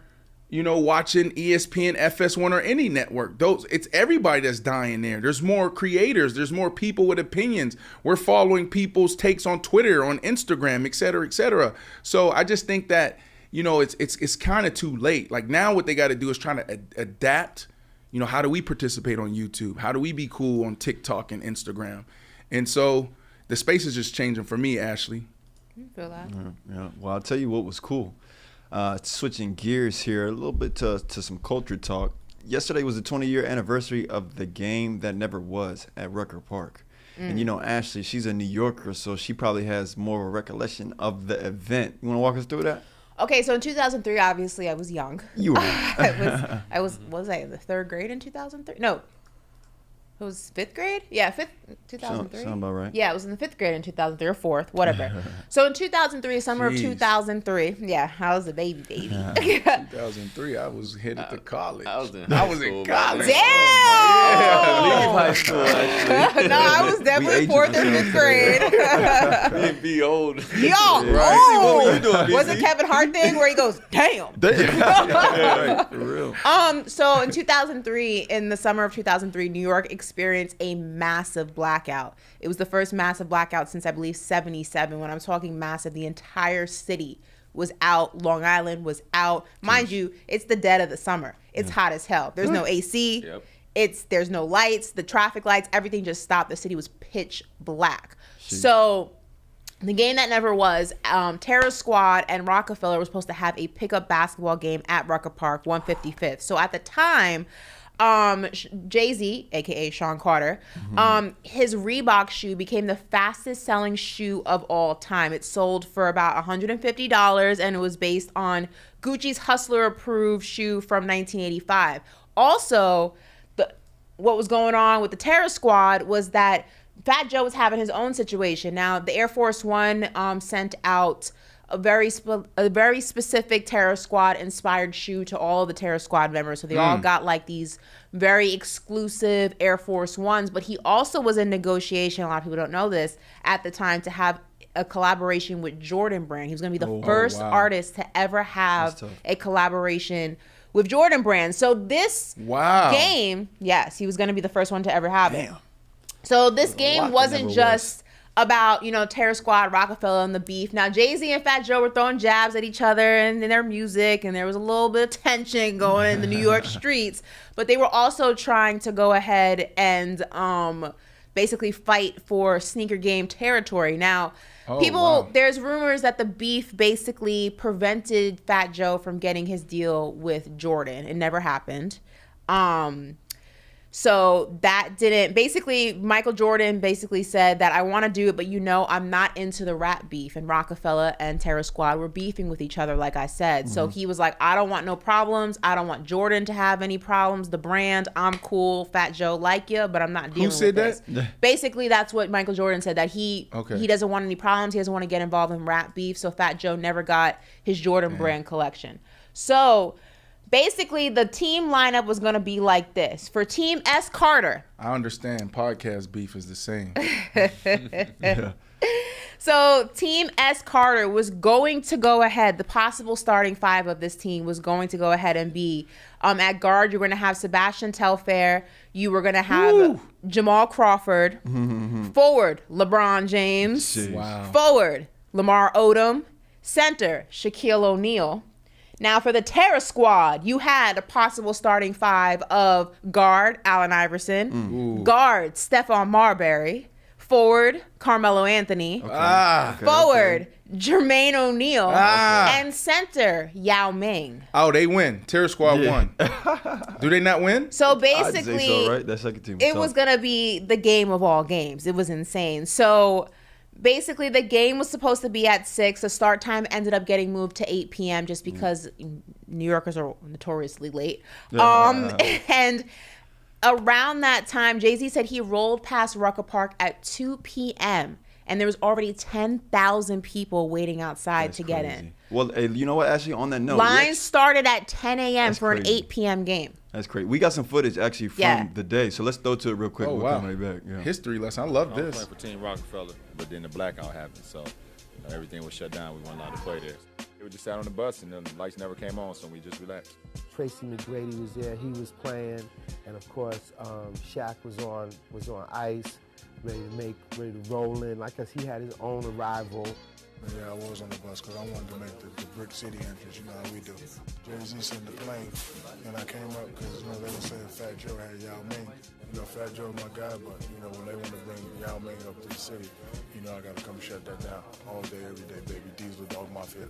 watching ESPN, FS1, or any network. It's everybody that's dying there. There's more creators. There's more people with opinions. We're following people's takes on Twitter, on Instagram, et cetera, et cetera. So I just think that, it's kind of too late. Like now what they got to do is trying to adapt. How do we participate on YouTube? How do we be cool on TikTok and Instagram? And so the space is just changing for me, Ashley. I feel that. Yeah. Well, I'll tell you what was cool. Switching gears here a little bit to some culture talk. Yesterday was the 20-year anniversary of the game that never was at Rucker Park. And Ashley, she's a New Yorker, so she probably has more of a recollection of the event. You want to walk us through that? Okay, so in 2003, obviously I was young. You were. was I in the 3rd grade in 2003? No. It was 5th grade? Yeah, 2003. Sound about right. Yeah, it was in the 5th grade in 2003 or 4th, whatever. So in 2003, summer of 2003, yeah, I was a baby. 2003, I was headed to college. I was in college. Damn! Leave high school, actually. No, I was definitely 4th or 5th grade. Be old. Yo, Right. oh! What were you doing, Was it Kevin Hart thing where he goes, damn? Right, for real. So in 2003, in the summer of 2003, New York experienced a massive blackout. It was the first massive blackout since, I believe, 77. When I'm talking massive, the entire city was out. Long Island was out. Mind you, it's the dead of the summer. It's hot as hell. There's no AC. Yep. There's no lights. The traffic lights, everything just stopped. The city was pitch black. So the game that never was, Terror Squad and Rockefeller were supposed to have a pickup basketball game at Rucker Park, 155th. So at the time, Jay-Z, aka Sean Carter, his Reebok shoe became the fastest selling shoe of all time. It sold for about $150, and it was based on Gucci's Hustler approved shoe from 1985. Also, what was going on with the Terror Squad was that Fat Joe was having his own situation. Now, the Air Force One sent out a very specific Terror Squad inspired shoe to all of the Terror Squad members. So they all got like these very exclusive Air Force Ones. But he also was in negotiation, a lot of people don't know this, at the time to have a collaboration with Jordan Brand. He was going to be the first artist to ever have a collaboration with Jordan Brand. So this game, yes, he was going to be the first one to ever have it. So this game wasn't just about, Terror Squad, Rockefeller, and the beef. Now, Jay-Z and Fat Joe were throwing jabs at each other and in their music, and there was a little bit of tension going in the New York streets. But they were also trying to go ahead and basically fight for sneaker game territory. Now, there's rumors that the beef basically prevented Fat Joe from getting his deal with Jordan. It never happened. So that didn't, basically, Michael Jordan basically said that I want to do it, but I'm not into the rap beef. And Rockefeller and Terror Squad were beefing with each other, like I said. So he was like, I don't want no problems. I don't want Jordan to have any problems. The brand, I'm cool. Fat Joe like you, but I'm not dealing with this. Who said that? Basically, that's what Michael Jordan said, that he doesn't want any problems. He doesn't want to get involved in rap beef. So Fat Joe never got his Jordan brand collection. So basically, the team lineup was going to be like this. For Team S. Carter. I understand podcast beef is the same. So Team S. Carter was going to go ahead. The possible starting 5 of this team was going to go ahead and be at guard. You're going to have Sebastian Telfair. You were going to have Jamal Crawford. Forward, LeBron James. Wow. Forward, Lamar Odom. Center, Shaquille O'Neal. Now, for the Terror Squad, you had a possible starting 5 of guard, Allen Iverson, guard, Stephon Marbury, forward, Carmelo Anthony, forward, Jermaine O'Neal, and center, Yao Ming. Oh, they win. Terror Squad won. Do they not win? So I'd basically, say so, right? That second team it was going to be the game of all games. It was insane. So basically, the game was supposed to be at 6. The start time ended up getting moved to 8 p.m. just because New Yorkers are notoriously late. And around that time, Jay-Z said he rolled past Rucker Park at 2 p.m. and there was already 10,000 people waiting outside to get in. Well, hey, you know what? Actually, on that note, lines started at 10 a.m. for an crazy. 8 p.m. game. That's crazy. We got some footage actually from the day, so let's throw to it real quick. Oh, we'll wow. come right back. Yeah. History lesson. I love I was this. playing for Team Rockefeller, but then the blackout happened, so everything was shut down. We weren't allowed to play there. We just sat on the bus, and then the lights never came on, so we just relaxed. Tracy McGrady was there. He was playing, and of course, Shaq was on ice, ready to roll in. Like, 'cause he had his own arrival. Yeah, I was on the bus because I wanted to make the Brick City entrance, you know how we do. Jay-Z sent the plane, and I came up because, they were saying Fat Joe had Yao Ming. Fat Joe's my guy, but, when they want to bring Yao Ming up to the city, I got to come shut that down all day, every day, baby. Diesel Dog Mafia.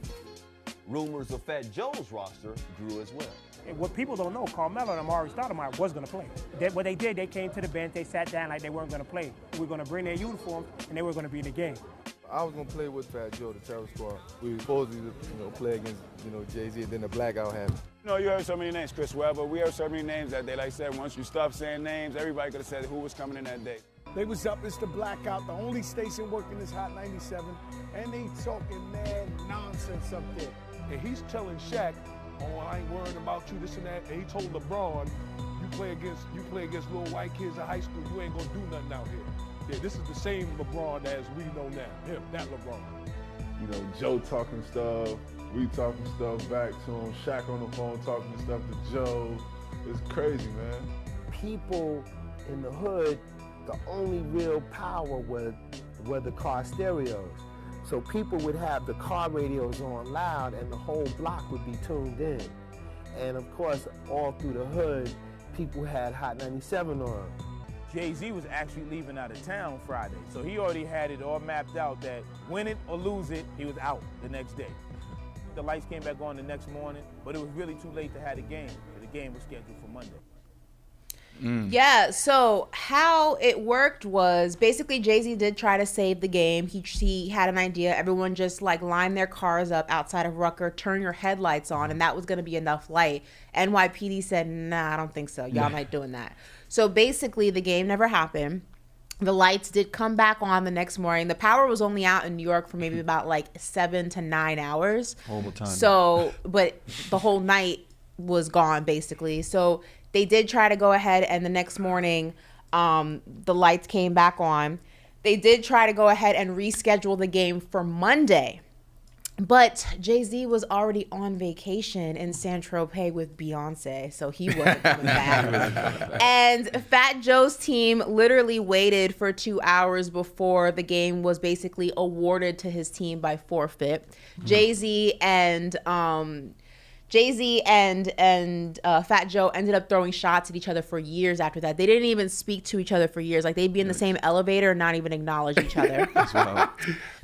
Rumors of Fat Joe's roster grew as well. And what people don't know, Carmelo and Amari Stoudemire was going to play. What they did, they came to the bench, they sat down like they weren't going to play. We were going to bring their uniforms, and they were going to be in the game. I was going to play with Fat Joe, the Terror Squad. We were supposed to, play against, Jay-Z, and then the blackout happened. You heard so many names, Chris Webber. We heard so many names that day. Like I said, once you stopped saying names, everybody could have said who was coming in that day. They was up, it's the blackout, the only station working is Hot 97, and they talking mad nonsense up there. And he's telling Shaq, I ain't worrying about you, this and that. And he told LeBron, you play against little white kids in high school, you ain't gonna do nothing out here. Yeah, this is the same LeBron as we know now. Him, that LeBron. Joe talking stuff, we talking stuff back to him, Shaq on the phone talking stuff to Joe. It's crazy, man. People in the hood, the only real power were the car stereos. So people would have the car radios on loud and the whole block would be tuned in. And of course, all through the hood, people had Hot 97 on. Jay-Z was actually leaving out of town Friday, so he already had it all mapped out that win it or lose it, he was out the next day. The lights came back on the next morning, but it was really too late to have the game. The game was scheduled for Monday. Yeah, so how it worked was basically Jay-Z did try to save the game. He had an idea. Everyone just lined their cars up outside of Rucker, turn your headlights on, and that was going to be enough light. NYPD said, nah, I don't think so. Y'all not doing that. So basically the game never happened. The lights did come back on the next morning. The power was only out in New York for maybe about 7 to 9 hours. Horrible time. So, but the whole night was gone basically. So they did try to go ahead, and the next morning, the lights came back on. They did try to go ahead and reschedule the game for Monday. But Jay-Z was already on vacation in Saint-Tropez with Beyonce, so he wasn't coming back. And Fat Joe's team literally waited for 2 hours before the game was basically awarded to his team by forfeit. Jay-Z and Fat Joe ended up throwing shots at each other for years after that. They didn't even speak to each other for years. They'd be in the same elevator and not even acknowledge each other.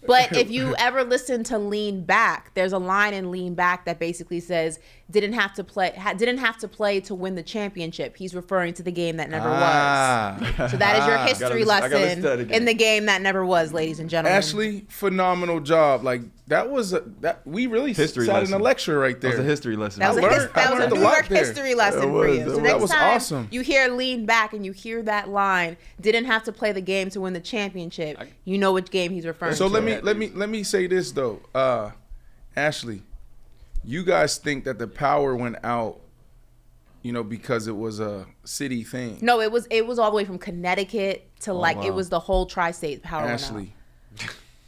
But if you ever listen to Lean Back, there's a line in Lean Back that basically says didn't have to play to win the championship. He's referring to the game that never was. So that is your history lesson in the game that never was, ladies and gentlemen. Ashley, phenomenal job. Like that was we really history sat lesson. in a lecture right there. That was a history lesson. That was a New York history lesson for you. So that next was time awesome. you hear Lean Back and you hear that line, didn't have to play the game to win the championship. You know which game he's referring So to. let me say this though, Ashley, you guys think that the power went out, because it was a city thing? No, it was all the way from Connecticut to it was the whole tri-state power. Ashley,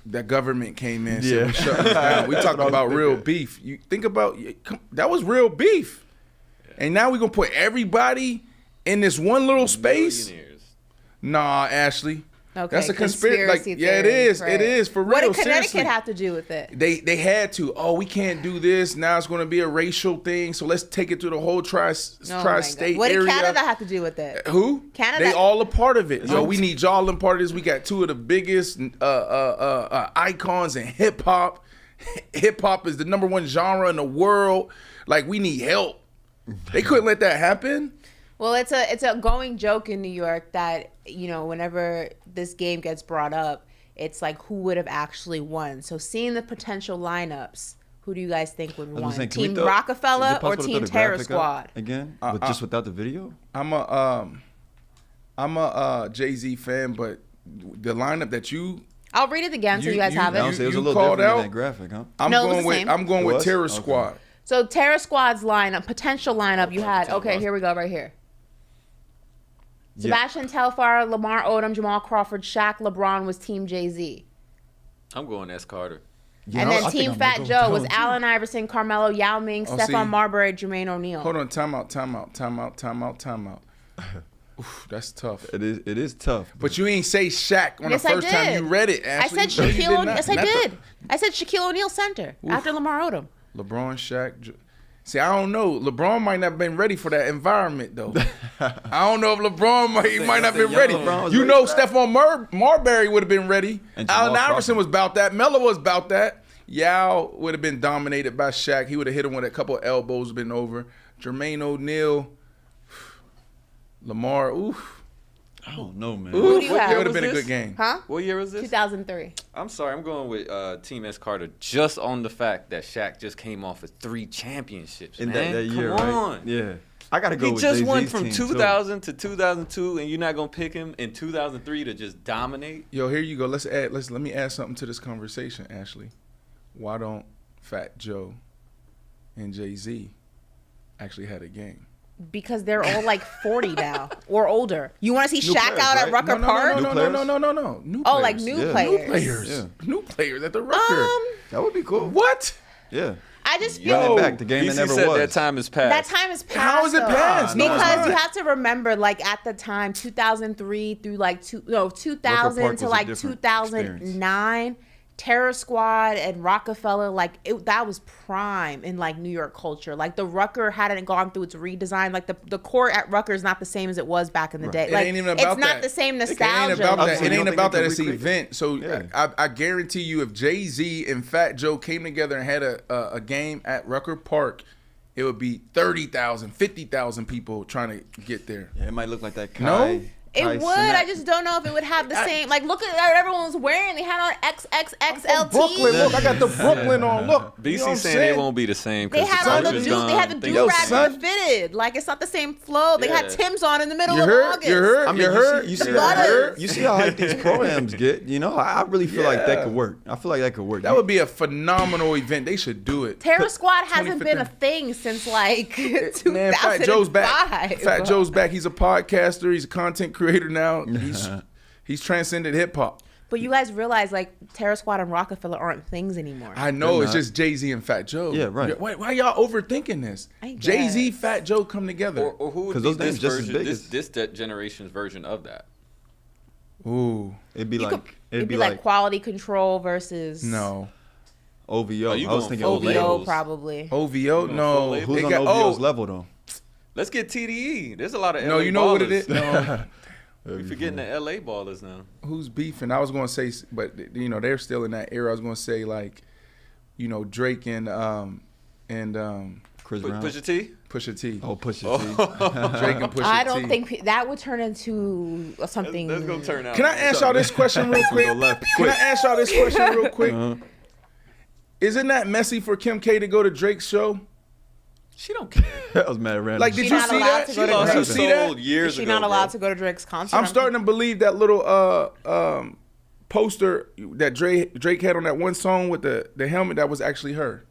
the government came in, said we shut this down. We talked about real beef. You think about that was real beef, and now we're gonna put everybody in this one little space. Nah, Ashley. Okay, that's a conspiracy. It is. Right. It is for real. What did Connecticut seriously. have to do with it? They had to. Oh, we can't do this. Now it's going to be a racial thing. So let's take it to the whole tri-state area. What did Canada have to do with it? Who? Canada. They all a part of it. So we need y'all in part of this. We got two of the biggest icons in hip hop. Hip hop is the #1 genre in the world. Like we need help. They couldn't let that happen. Well, it's a going joke in New York that, whenever this game gets brought up, it's like who would have actually won. So seeing the potential lineups, who do you guys think would win? Team Rockefeller or Team Terror Squad? Again, just without the video? I'm a Jay-Z fan, but the lineup that I'll read it again so you guys have it. It was a little different than that graphic, huh? I'm going with Terror Squad. So Terror Squad's potential lineup you had. Okay, here we go, right here. Sebastian Telfair, Lamar Odom, Jamal Crawford, Shaq, LeBron was Team Jay-Z. I'm going S. Carter. Yeah, and then Team Fat Joe was Allen Iverson, Carmelo, Yao Ming, Stephon Marbury, Jermaine O'Neal. Hold on, time out. Oof, that's tough. It is tough. But you ain't say Shaq on the first time you read it, Ashley. I said Shaquille O'Neal. Yes, I did. I said Shaquille O'Neal center after Lamar Odom. LeBron, Shaq. See, I don't know. LeBron might not have been ready for that environment, though. I don't know if LeBron might not have been ready. Stephon Marbury would have been ready. Allen Iverson was about that. Melo was about that. Yao would have been dominated by Shaq. He would have hit him with a couple of elbows, been over. Jermaine O'Neal, Lamar, oof. I don't know, man. Who do you have? It would have been a good game. Huh? What year was this? 2003. I'm sorry, I'm going with Team S. Carter just on the fact that Shaq just came off of 3 championships, in man. that year, Come right? on. Yeah. I got to go He with just Jay-Z's went from team, 2000 to 2002, and you're not going to pick him in 2003 to just dominate? Yo, here you go. Let me add something to this conversation, Ashley. Why don't Fat Joe and Jay-Z actually had a game? Because they're all like 40 now or older. You want to see New Shaq players, out right? at Rucker Park? No. New Oh, players. like new players. New players at the Rucker. That would be cool. What? Yeah. I just feel Run it back. The game that never said was. that time is past. that time is past. How is it though. past? No, it's Because not. you have to remember, like at the time, 2003 through 2000 Park to was a like different 2009. Terror Squad and Rockefeller, that was prime in like New York culture. Like the Rucker hadn't gone through its redesign. Like the court at Rucker is not the same as it was back in the day. It Like ain't even about it's not that. the same It nostalgia. ain't about that. It ain't about that. It's an recreate event. So I guarantee you, if Jay-Z and Fat Joe came together and had a game at Rucker Park, it would be 30,000, 50,000 people trying to get there. Yeah, it might look like that. No? It would. I just don't know if it would have the same. Like, look at what everyone was wearing. They had on XXXLT. Brooklyn, look, I got the Brooklyn on. Look, BC you know what I'm saying it won't be the same. They had on the they had the do rag with the fitted. Like it's not the same flow. They had Tim's on in the middle of August. You see how hype these pro-ams get. I really feel like that could work. I feel like that could work. That would be a phenomenal event. They should do it. Terror Squad hasn't been a thing since like 2005. Man, Fat Joe's back. Fat Joe's back. He's a podcaster. He's a content creator now. He's transcended hip hop. But you guys realize like Terror Squad and Rockefeller aren't things anymore. I know. It's just Jay-Z and Fat Joe. Yeah, right. Why y'all overthinking this? Jay-Z, Fat Joe come together. Or who would be this generation's version of that? Ooh, it'd be like Quality Control versus OVO. I was thinking OVO probably. OVO, no. Who's on OVO's level though? Let's get TDE. There's a lot of No, LA you know what ballers. it is? No. We forgetting the LA ballers now. Who's beefing? I was gonna say, but they're still in that era. I was gonna say like, Drake and Chris Brown. Pusha T. Pusha T. Oh, Pusha T. Drake and Pusha T. I don't think that would turn into something. That's gonna turn out. Can I ask y'all this question real quick? Can I ask y'all this question real quick? Isn't that messy for Kim K to go to Drake's show? She don't care. That was mad random. Like, did you see that? She lost her soul Is years she ago. not allowed bro. to go to Drake's concert? I'm starting to believe that little poster that Drake had on that one song with the helmet, that was actually her.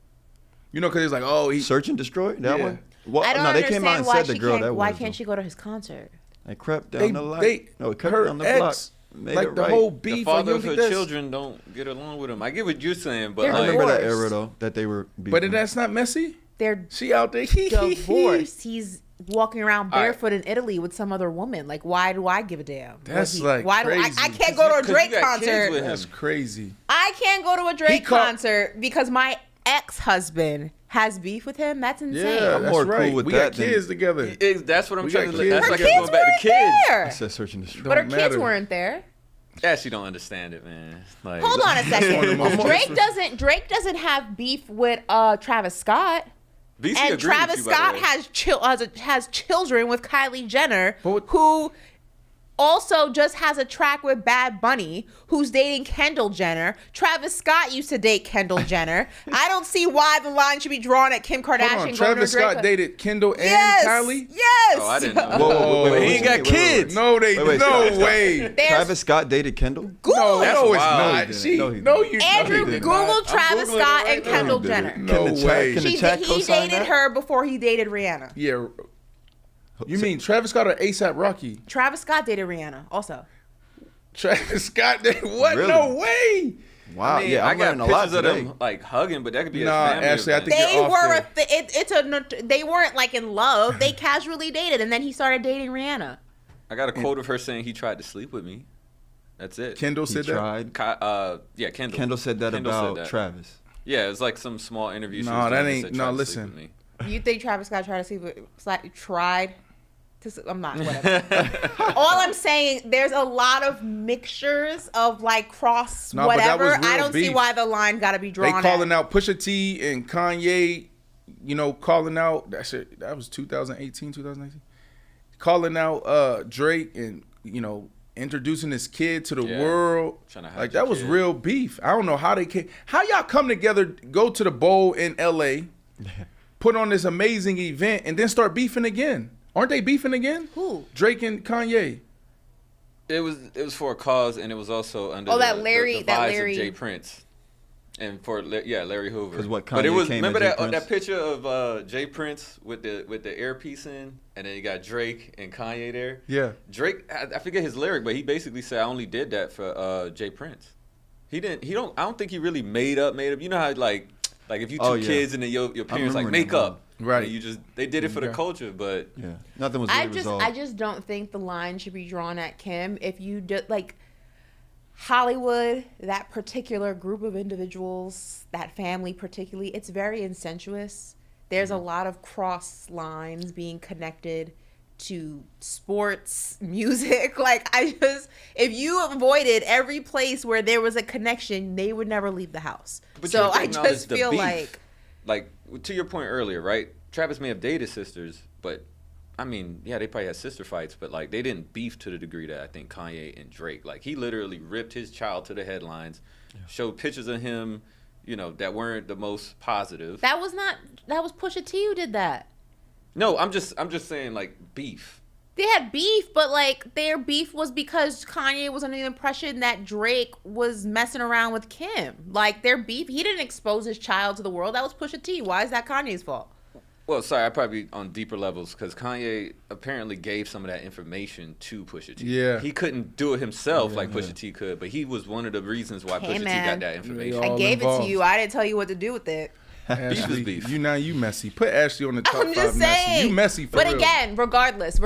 Because it's like, oh, he Search and Destroy? That one? Well, I don't no, they understand came out and why said the she girl can't. that Why was. can't she go to his concert? They crept down the line. No, it crept her down the block. ex, Made like it the right. whole The beef. father of like, her children don't get along with him. I get what you're saying, but I like, remember that era, though, that they were beefing. But that's not messy. They're She out there. divorced. He's walking around All right. barefoot in Italy with some other woman. Like, why do I give a damn? That's like why do crazy. I can't go to a 'Cause you Drake got kids concert? with him. That's crazy. I can't go to a Drake caught- concert because my ex-husband has beef with him. That's insane. Yeah, I'm that's more cool right. with we that got than- kids together. That's what I'm We trying got to. kids. That's Her like kids going back to weren't kids. there. I said Search and Destroy. But her Don't kids matter. weren't there. Yeah, she don't understand it, man. Like, Hold on a One of second. them Drake doesn't have beef with Travis Scott. BC And agreed Travis with you, by the Scott way. has children with Kylie Jenner, But- who also just has a track with Bad Bunny, who's dating Kendall Jenner. Travis Scott used to date Kendall Jenner. I don't see why the line should be drawn at Kim Kardashian. Hold on, going Travis to Drake. Scott dated Kendall and Yes, Kylie? yes. Oh, I didn't know. Whoa, But he ain't got kids. No, Wait, no stop. way. There's- Travis Scott dated Kendall? No, That's no, it's wild. not. No, She, he no, didn't. you. Andrew, no, he did Google not. Travis Googling it Scott right and now. Kendall No, Jenner. No Can the chat- way. can the He chat co-sign dated that? her before he dated Rihanna. Yeah. You mean Travis Scott or ASAP Rocky? Travis Scott dated Rihanna also. Travis Scott dated what? Really? No way. Wow, I mean, yeah, I I'm got learning a lot pictures of today. them like hugging, but that could be Nah, a family Ashley, I event. think They you're off were there. they weren't like in love. They casually dated, and then he started dating Rihanna. I got a quote of her saying he tried to sleep with me. That's it. Kendall He said that? tried. Yeah, Kendall. Kendall said that Kendall about said that. Travis. Yeah, it was like some small interview. she No, was that doing ain't- said, no, "Tried to sleep listen. with me." You think Travis Scott tried to sleep with? Tried to? I'm not. Whatever. All I'm saying, there's a lot of mixtures of like cross No, but that was whatever. I real don't see beef. why the line got to be They drawn. calling at. out Pusha T and Kanye, calling out that shit. That was 2018, 2019. Calling out Drake and introducing his kid to the Yeah. world. Trying to hide Like your that was kid. real beef. I don't know how they came. How y'all come together, go to the bowl in LA, put on this amazing event, and then start beefing again? Aren't they beefing again? Who? Drake and Kanye. It was for a cause, and it was also under Oh, the, that Larry- the that vibes Larry- of Jay Prince, and for Larry Hoover. 'Cause what, but it Kanye was came remember at Jay that Prince? picture of Jay Prince with the earpiece in, and then you got Drake and Kanye there. Yeah. Drake, I forget his lyric, but he basically said, "I only did that for Jay Prince." I don't think he really made up. You know how like if you two Oh, yeah. kids and then your parents like remembering make that up, Right. and they did it for the Yeah. culture, but Yeah, nothing was really resolved. I just don't think the line should be drawn at Kim. If you do like Hollywood, that particular group of individuals, that family particularly, it's very incestuous. There's a lot of cross lines being connected to sports, music. Like if you avoided every place where there was a connection, they would never leave the house. But So you I acknowledge just the feel beef. Like to your point earlier, right? Travis may have dated sisters, but I mean, yeah, they probably had sister fights, but like they didn't beef to the degree that I think Kanye and Drake. Like he literally ripped his child to the headlines, showed pictures of him, that weren't the most positive. that was Pusha T who did that. No, I'm just saying like beef. They had beef, but like their beef was because Kanye was under the impression that Drake was messing around with Kim. Like their beef, he didn't expose his child to the world. That was Pusha T. Why is that Kanye's fault? Well, sorry, I probably on deeper levels because Kanye apparently gave some of that information to Pusha T. Yeah. He couldn't do it himself like Pusha T could, but he was one of the reasons why Hey, Pusha T man. got that information. I gave it to you. I didn't tell you what to do with it. Ashley, is beef. You messy. Put Ashley on the top I'm just 5 messy. saying. You messy for but real. again, regardless,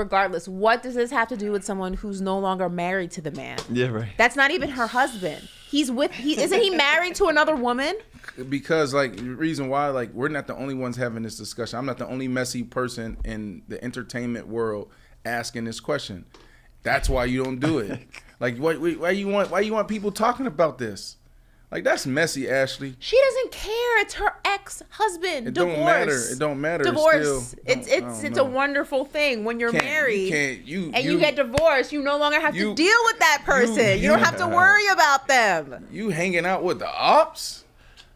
what does this have to do with someone who's no longer married to the man? Yeah, right. That's not even her husband. Isn't he married to another woman? Because the reason why we're not the only ones having this discussion. I'm not the only messy person in the entertainment world asking this question. That's why you don't do it. Like, why you want people talking about this? Like, that's messy, Ashley. She doesn't care. It's her ex-husband. It Divorce. don't matter. It don't matter. Divorce. It's It's a wonderful thing when you're married you get divorced. You no longer have to deal with that person. You don't have to worry about them. You hanging out with the ops?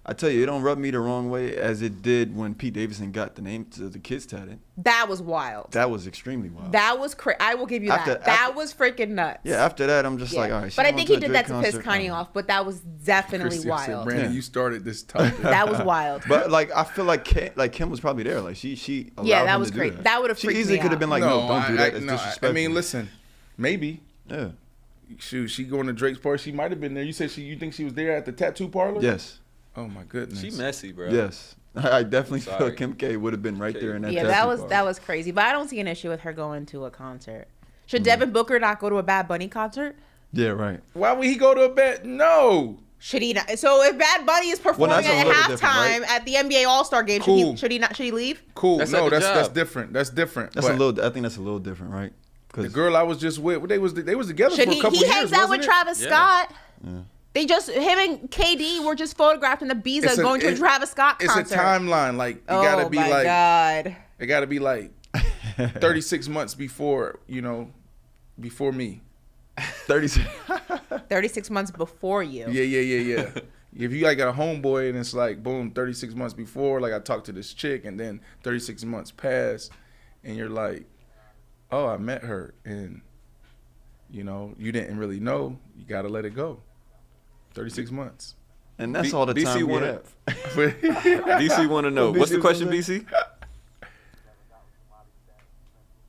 I tell you, it don't rub me the wrong way as it did when Pete Davidson got the name to the kids tatted. That was wild. That was extremely wild. That was crazy. I will give you that. That was freaking nuts. Yeah, after that, I'm just like, all right. But I think he did that to piss Kanye off. But that was definitely wild. Said, Brandon, you started this topic. That was wild. But like, I feel like Kim was probably there. Like she allowed that him was to do great. That, that would have freaked me out. She easily could have been like, no, don't do that. It's disrespectful. I mean, listen, maybe. Yeah. Shoot, she going to Drake's party. She might have been there. You said you think she was there at the tattoo parlor? Yes. Oh my goodness. She messy, bro. Yes. I definitely feel Kim K would have been right there in that. Yeah, that was crazy. But I don't see an issue with her going to a concert. Should Devin Booker not go to a Bad Bunny concert? Yeah, right. Why would he go to a bed? No. Should he not? So if Bad Bunny is performing at halftime at the NBA All-Star game, should he leave? Cool. That's different. That's different. That's a little. I think that's a little different, right? The girl I was just with, they was together for a couple years. He hangs out with Travis Scott. Yeah. They him and KD were just photographed in the Ibiza going to a Travis Scott concert. It's a timeline. Like it gotta be like. God. It gotta be like 36 months before before me. 36 months before you. Yeah. If you got a homeboy and it's like boom, 36 months before, like I talked to this chick and then 36 months pass, and you're like, oh, I met her and you didn't really know. You gotta let it go. 36 months. And that's all the time we have. DC want to know. What's the question, BC?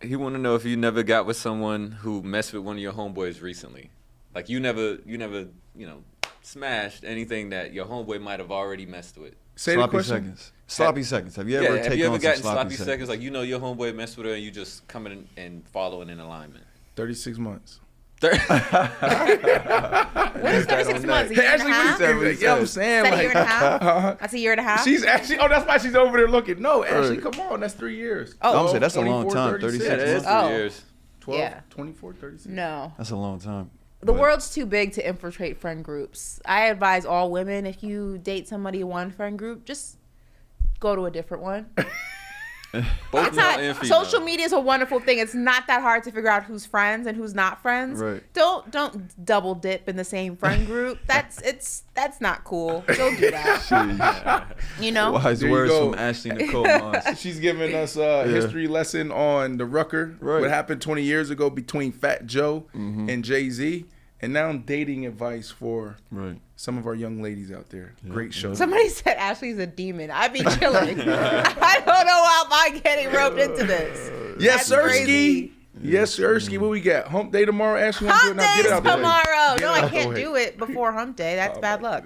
He want to know if you never got with someone who messed with one of your homeboys recently. Like you never, smashed anything that your homeboy might have already messed with. Say the question. Seconds. Sloppy seconds. Have you ever gotten sloppy seconds? Like your homeboy messed with her and you just coming and following in alignment. 36 months. What is 36 months? A year and a half? I'm saying, is that a year and a half? That's a year and a half? She's actually, that's why she's over there looking. No, Ashley, come on. That's 3 years. I'm saying that's a long time. 36 months. 3 years. 12, 24, 36. No. That's a long time. The world's too big to infiltrate friend groups. I advise all women, if you date somebody in one friend group, just go to a different one. Social media is a wonderful thing. It's not that hard to figure out who's friends and who's not friends. Right. Don't double dip in the same friend group. That's not cool. Don't do that. Wise words from Ashley Nicole Moss. She's giving us a history lesson on the Rucker. Right. What happened 20 years ago between Fat Joe and Jay-Z. And now dating advice for some of our young ladies out there. Yeah. Great show. Somebody said Ashley's a demon. I'd be chilling. I don't know how I'm getting roped into this. Yes, Sirski. Yes, Sirski. What we got? Hump day tomorrow. Ashley wants to do it now. Get it out there. Tomorrow. No, I can't do it before hump day. That's bad luck.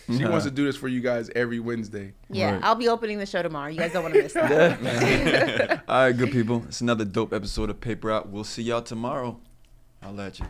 She wants to do this for you guys every Wednesday. Yeah, I'll be opening the show tomorrow. You guys don't want to miss that. All right, good people. It's another dope episode of Paper Out. We'll see y'all tomorrow. I'll let you.